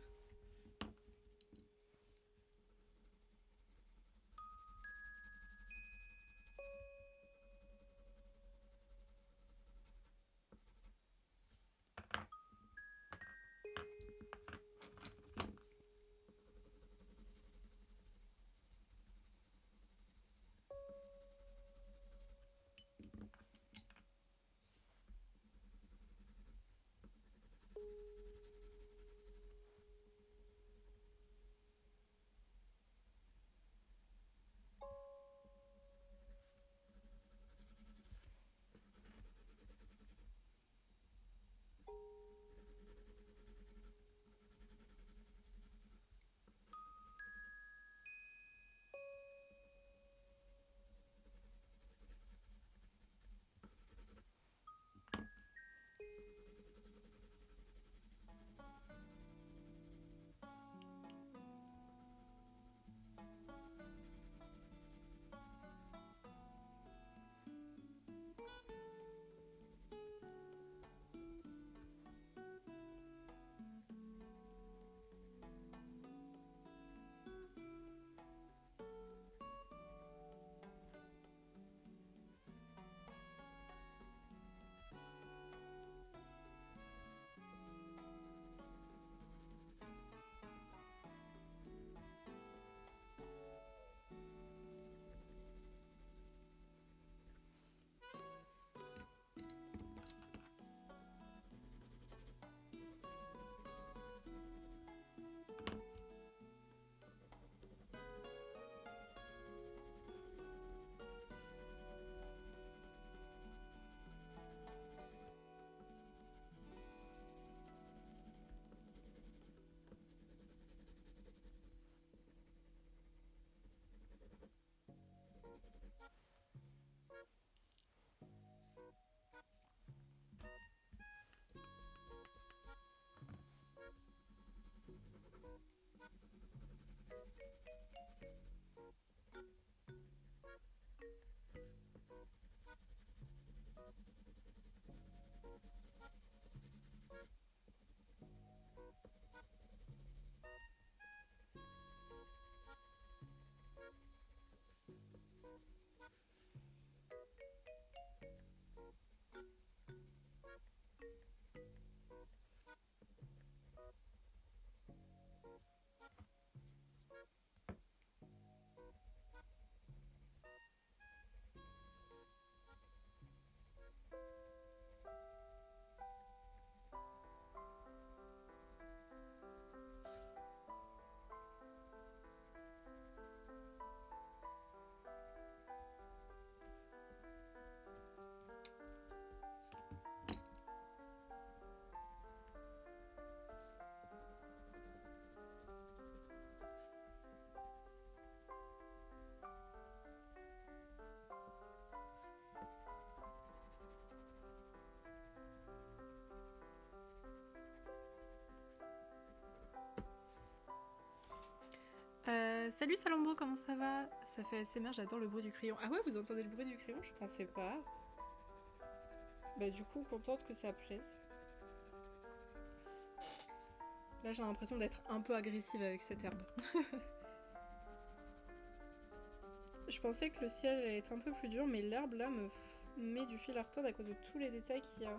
Salut Salombo, comment ça va? Ça fait ASMR, j'adore le bruit du crayon. Ah ouais, vous entendez le bruit du crayon? Je pensais pas. Bah du coup, contente que ça plaise. Là, j'ai l'impression d'être un peu agressive avec cette herbe. Je pensais que le ciel allait être un peu plus dur, mais l'herbe là me met du fil à retordre à cause de tous les détails qu'il y a.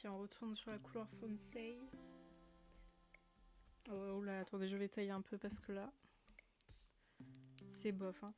puis on retourne sur la couleur Foncé. Oh là, attendez, je vais tailler un peu parce que là, c'est bof, hein.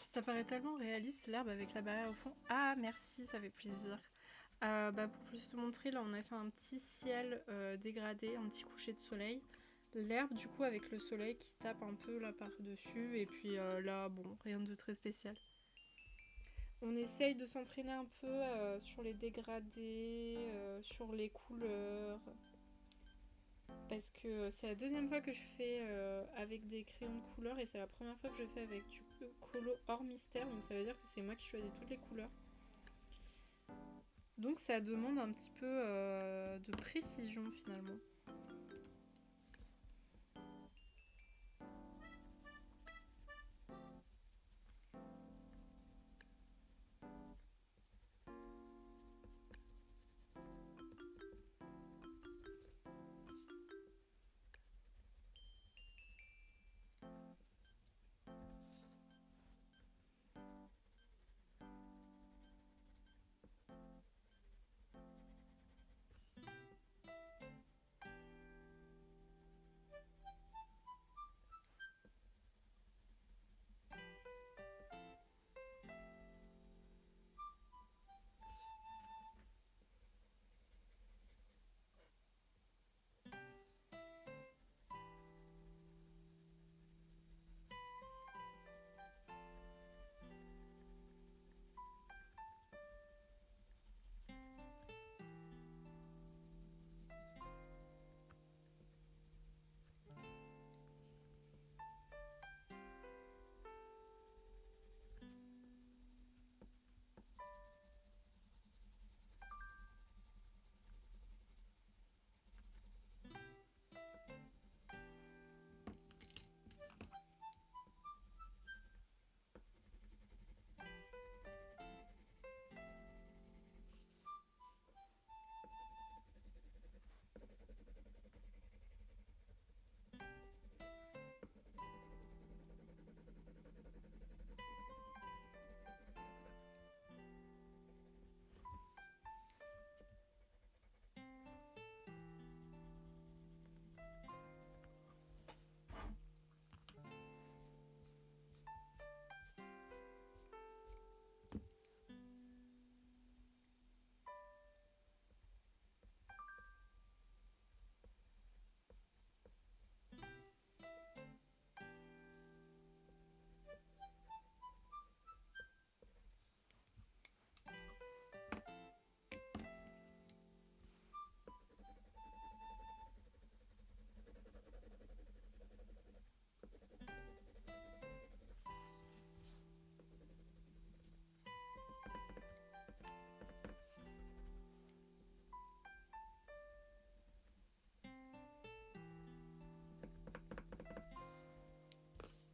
Ça paraît tellement réaliste, l'herbe avec la barrière au fond. Ah, merci, ça fait plaisir. Pour plus te montrer, là, on a fait un petit ciel dégradé, un petit coucher de soleil. L'herbe, du coup, avec le soleil qui tape un peu là par-dessus. Et puis là, bon, rien de très spécial. On essaye de s'entraîner un peu sur les dégradés, sur les couleurs. Parce que c'est la deuxième fois que je fais avec des crayons de couleur et c'est la première fois que je fais avec du colo hors mystère, donc ça veut dire que c'est moi qui choisis toutes les couleurs. Donc ça demande un petit peu de précision finalement.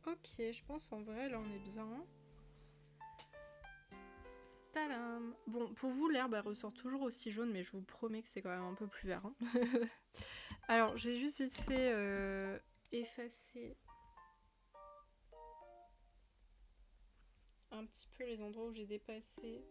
Ok, je pense en vrai là on est bien. Tadam! Bon, pour vous l'herbe elle ressort toujours aussi jaune, mais je vous promets que c'est quand même un peu plus vert, hein. Alors j'ai juste vite fait effacer un petit peu les endroits où j'ai dépassé.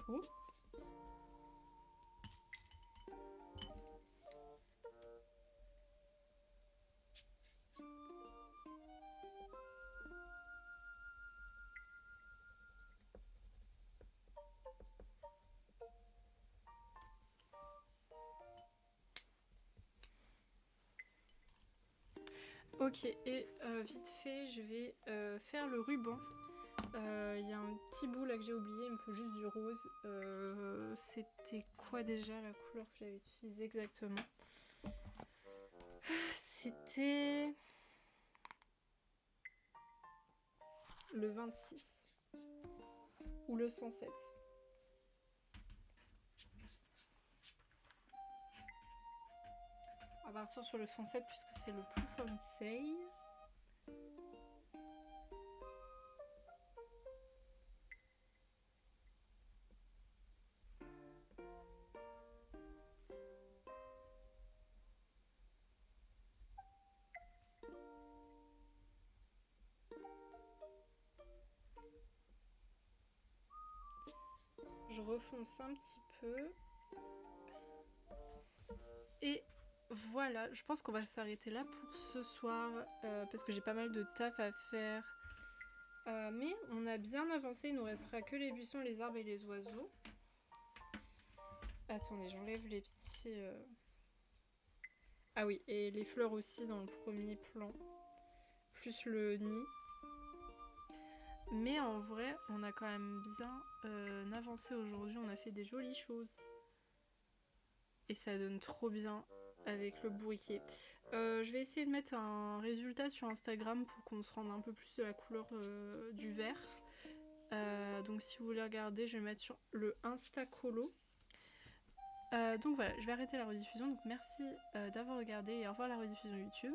Oh. Ok, et vite fait, je vais faire le ruban. Il y a un petit bout là que j'ai oublié, il me faut juste du rose. C'était quoi déjà la couleur que j'avais utilisée exactement? C'était le 26 ou le 107. On va partir sur le 107 puisque c'est le plus fancy. Je refonce un petit peu. Et voilà, je pense qu'on va s'arrêter là pour ce soir parce que j'ai pas mal de taf à faire. Mais on a bien avancé, il nous restera que les buissons, les arbres et les oiseaux. Attendez, j'enlève les petits... Ah oui, et les fleurs aussi dans le premier plan. Plus le nid. Mais en vrai, on a quand même bien avancé aujourd'hui, on a fait des jolies choses. Et ça donne trop bien avec le bourriquet. Je vais essayer de mettre un résultat sur Instagram pour qu'on se rende un peu plus de la couleur du vert. Donc si vous voulez regarder, je vais mettre sur le Insta Colo. Donc voilà, je vais arrêter la rediffusion. Donc merci d'avoir regardé et au revoir la rediffusion YouTube.